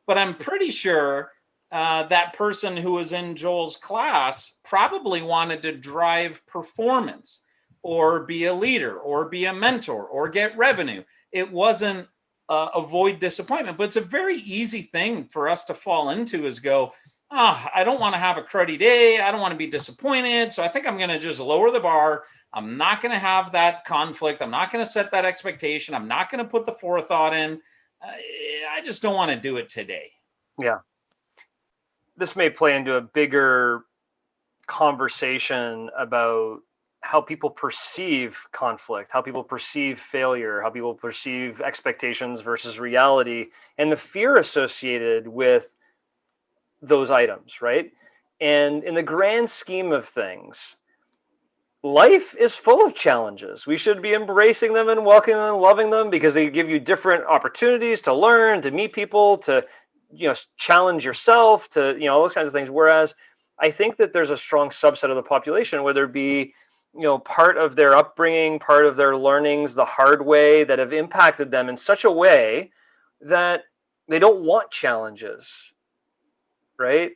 But I'm pretty sure that person who was in Joel's class probably wanted to drive performance or be a leader or be a mentor or get revenue. It wasn't avoid disappointment, but it's a very easy thing for us to fall into is go, I don't want to have a cruddy day. I don't want to be disappointed. So I think I'm going to just lower the bar. I'm not going to have that conflict. I'm not going to set that expectation. I'm not going to put the forethought in. I just don't want to do it today.
Yeah. This may play into a bigger conversation about how people perceive conflict, how people perceive failure, how people perceive expectations versus reality, and the fear associated with those items, right? And in the grand scheme of things, life is full of challenges. We should be embracing them and welcoming them and loving them because they give you different opportunities to learn, to meet people, to challenge yourself, to all those kinds of things. Whereas I think that there's a strong subset of the population, whether it be part of their upbringing, part of their learnings the hard way, that have impacted them in such a way that they don't want challenges, right?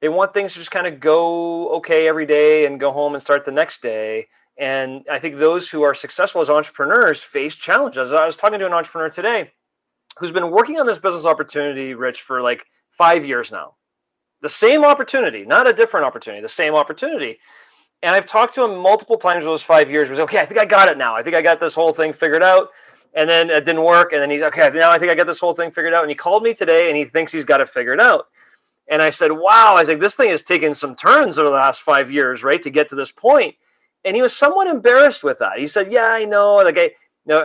They want things to just kind of go okay every day and go home and start the next day. And I think those who are successful as entrepreneurs face challenges. I was talking to an entrepreneur today who's been working on this business opportunity, Rich, for like 5 years now. The same opportunity, not a different opportunity, the same opportunity. And I've talked to him multiple times in those 5 years. He was okay, I think I got it now. I think I got this whole thing figured out. And then it didn't work. And then he's okay, now I think I got this whole thing figured out. And he called me today and he thinks he's got it figured out. And I said, wow, I was like, this thing has taken some turns over the last 5 years, right, to get to this point. And he was somewhat embarrassed with that. He said, yeah, I know. Like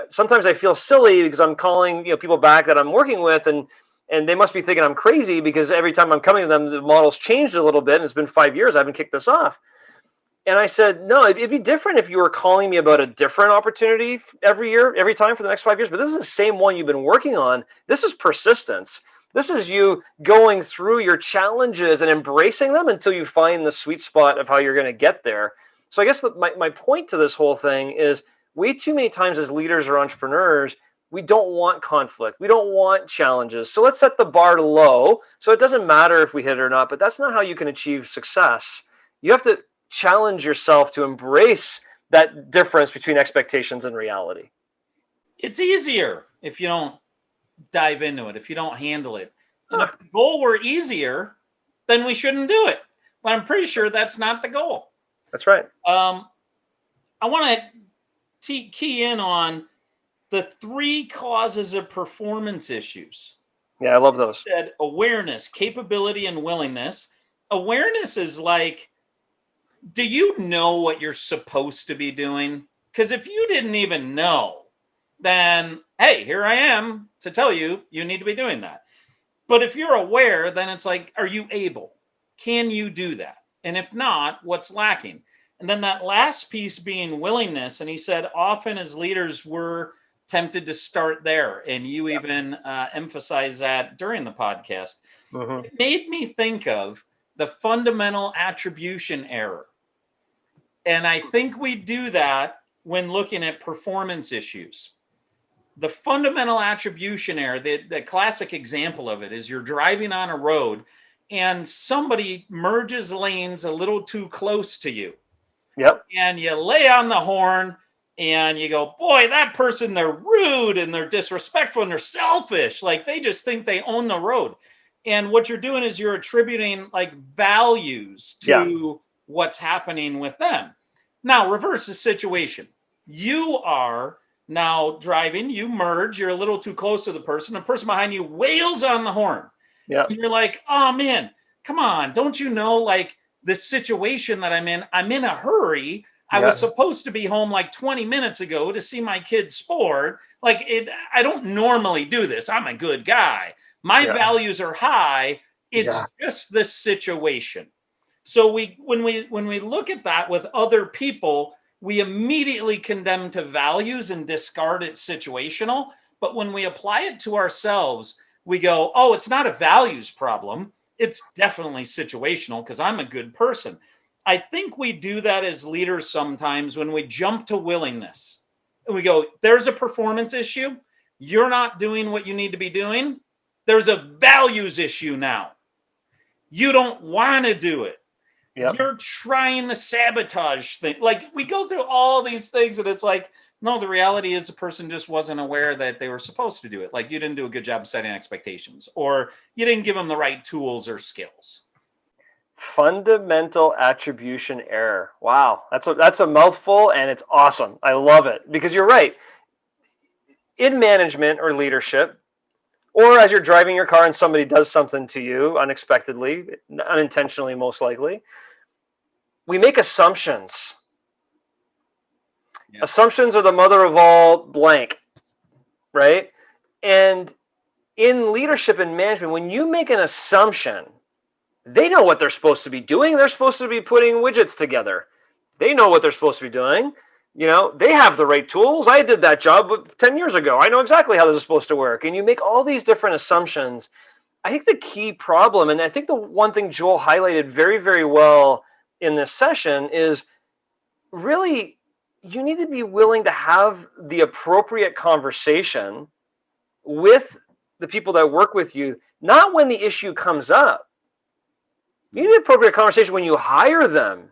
sometimes I feel silly because I'm calling people back that I'm working with, and And they must be thinking I'm crazy because every time I'm coming to them, the model's changed a little bit, and it's been 5 years. I haven't kicked this off. And I said, no, it'd be different if you were calling me about a different opportunity every year, every time for the next 5 years. But this is the same one you've been working on. This is persistence. This is you going through your challenges and embracing them until you find the sweet spot of how you're going to get there. So I guess my point to this whole thing is way too many times as leaders or entrepreneurs, we don't want conflict. We don't want challenges. So let's set the bar low. So it doesn't matter if we hit it or not, but that's not how you can achieve success. You have to challenge yourself to embrace that difference between expectations and reality.
It's easier if you don't dive into it, if you don't handle it. And if the goal were easier, then we shouldn't do it. But I'm pretty sure that's not the goal.
That's right.
I want to key in on the 3 causes of performance issues.
Yeah, I love those.
Said awareness, capability, and willingness. Awareness is like, do you know what you're supposed to be doing? Because if you didn't even know, then, hey, here I am to tell you, you need to be doing that. But if you're aware, then it's like, are you able? Can you do that? And if not, what's lacking? And then that last piece being willingness. And he said, often as leaders, we're tempted to start there. And you even emphasize that during the podcast. Mm-hmm. It made me think of the fundamental attribution error. And I think we do that when looking at performance issues. The fundamental attribution error, the classic example of it is you're driving on a road and somebody merges lanes a little too close to you.
Yep.
And you lay on the horn and you go, boy, that person, they're rude and they're disrespectful and they're selfish. Like they just think they own the road. And what you're doing is you're attributing like values to what's happening with them. Now, reverse the situation. You are now driving, you merge, you're a little too close to the person behind you wails on the horn.
Yeah.
And you're like, oh man, come on. Don't you know, like the situation that I'm in a hurry. I was supposed to be home like 20 minutes ago to see my kids sport. Like I don't normally do this. I'm a good guy. My values are high. It's just this situation. So when we look at that with other people, we immediately condemn to values and discard it situational. But when we apply it to ourselves, we go, oh, it's not a values problem. It's definitely situational because I'm a good person. I think we do that as leaders sometimes when we jump to willingness. And we go, there's a performance issue. You're not doing what you need to be doing. There's a values issue now. You don't want to do it. Yep. You're trying to sabotage things. Like we go through all these things and it's like, no, the reality is the person just wasn't aware that they were supposed to do it. Like you didn't do a good job of setting expectations or you didn't give them the right tools or skills.
Fundamental attribution error. Wow. That's a mouthful and it's awesome. I love it because you're right. In management or leadership, or as you're driving your car and somebody does something to you unexpectedly, unintentionally, most likely, we make assumptions. Yeah. Assumptions are the mother of all blank, right? And in leadership and management, when you make an assumption, they know what they're supposed to be doing. They're supposed to be putting widgets together. They know what they're supposed to be doing. You know, they have the right tools. I did that job 10 years ago. I know exactly how this is supposed to work. And you make all these different assumptions. I think the key problem, and I think the one thing Joel highlighted very, very well in this session is really you need to be willing to have the appropriate conversation with the people that work with you, not when the issue comes up. You need an appropriate conversation when you hire them,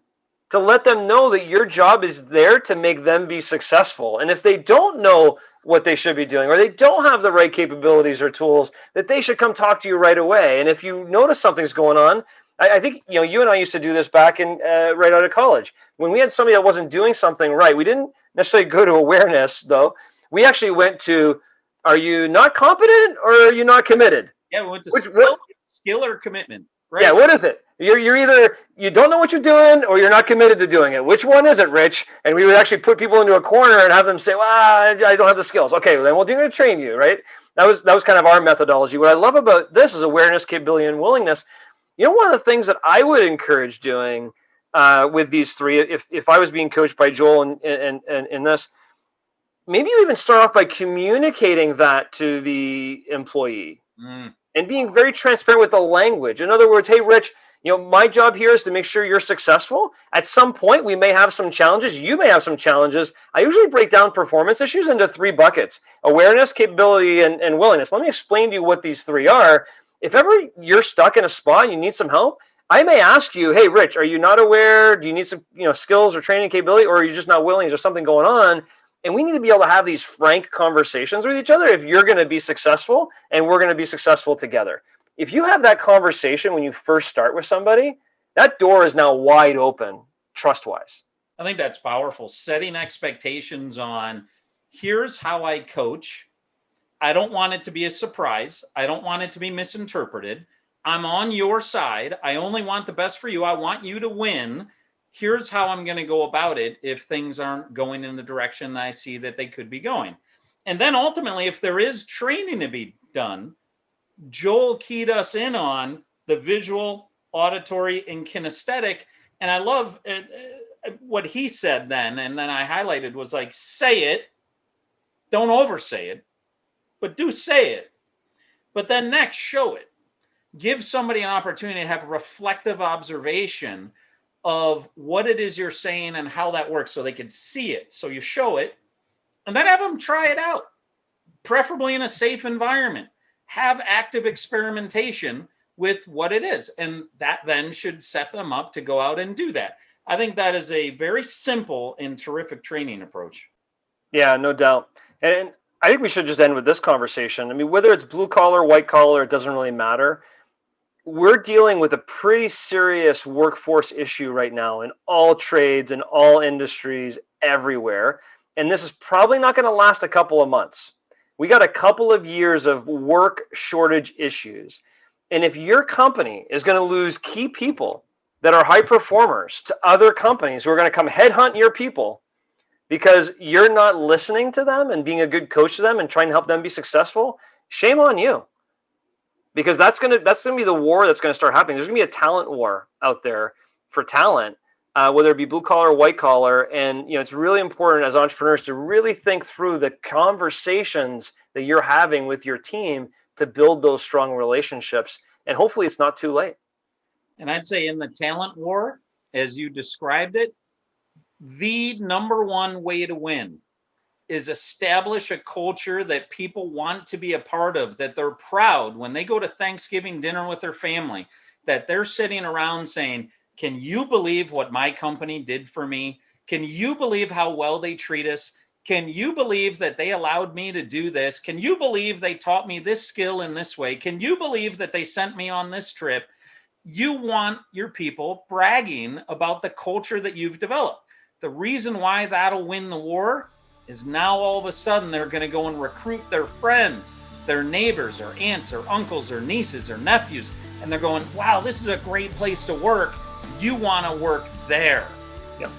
to let them know that your job is there to make them be successful. And if they don't know what they should be doing, or they don't have the right capabilities or tools, that they should come talk to you right away. And if you notice something's going on, I think you and I used to do this back in right out of college. When we had somebody that wasn't doing something right, we didn't necessarily go to awareness, though. We actually went to, are you not competent or are you not committed?
Yeah, we went to skill or commitment. Right.
Yeah, what is it? You're either you don't know what you're doing or you're not committed to doing it. Which one is it, Rich? And we would actually put people into a corner and have them say, well, I don't have the skills. Okay, well, then we're going to train you, right? that was kind of our methodology. What I love about this is awareness, capability, and willingness. One of the things that I would encourage doing with these three, if I was being coached by Joel and in this, maybe you even start off by communicating that to the employee and being very transparent with the language. In other words, hey, Rich, my job here is to make sure you're successful. At some point, we may have some challenges. You may have some challenges. I usually break down performance issues into 3 buckets: awareness, capability, and willingness. Let me explain to you what these 3 are. If ever you're stuck in a spot and you need some help, I may ask you, hey, Rich, are you not aware? Do you need some skills or training capability, or are you just not willing? Is there something going on? And we need to be able to have these frank conversations with each other if you're going to be successful and we're going to be successful together. If you have that conversation when you first start with somebody, that door is now wide open, trust-wise.
I think that's powerful. Setting expectations on, here's how I coach. I don't want it to be a surprise. I don't want it to be misinterpreted. I'm on your side. I only want the best for you. I want you to win. Here's how I'm going to go about it if things aren't going in the direction I see that they could be going. And then ultimately, if there is training to be done, Joel keyed us in on the visual, auditory, and kinesthetic. And I love what he said then, and then I highlighted, was like, say it. Don't oversay it, but do say it. But then next, show it. Give somebody an opportunity to have reflective observation of what it is you're saying and how that works so they can see it. So you show it, and then have them try it out, preferably in a safe environment. Have active experimentation with what it is. And that then should set them up to go out and do that. I think that is a very simple and terrific training approach.
Yeah, no doubt. And I think we should just end with this conversation. I mean, whether it's blue collar, white collar, it doesn't really matter. We're dealing with a pretty serious workforce issue right now in all trades, in all industries, everywhere. And this is probably not going to last a couple of months. We got a couple of years of work shortage issues. And if your company is going to lose key people that are high performers to other companies who are going to come headhunt your people because you're not listening to them and being a good coach to them and trying to help them be successful, shame on you. Because that's going to be the war that's going to start happening. There's going to be a talent war out there for talent, whether it be blue collar or white collar. And it's really important as entrepreneurs to really think through the conversations that you're having with your team to build those strong relationships. And hopefully it's not too late.
And I'd say in the talent war, as you described it, the number one way to win is establish a culture that people want to be a part of, that they're proud when they go to Thanksgiving dinner with their family, that they're sitting around saying, can you believe what my company did for me? Can you believe how well they treat us? Can you believe that they allowed me to do this? Can you believe they taught me this skill in this way? Can you believe that they sent me on this trip? You want your people bragging about the culture that you've developed. The reason why that'll win the war is now all of a sudden they're going to go and recruit their friends, their neighbors or aunts or uncles or nieces or nephews. And they're going, wow, this is a great place to work. You want to work there.
Yep.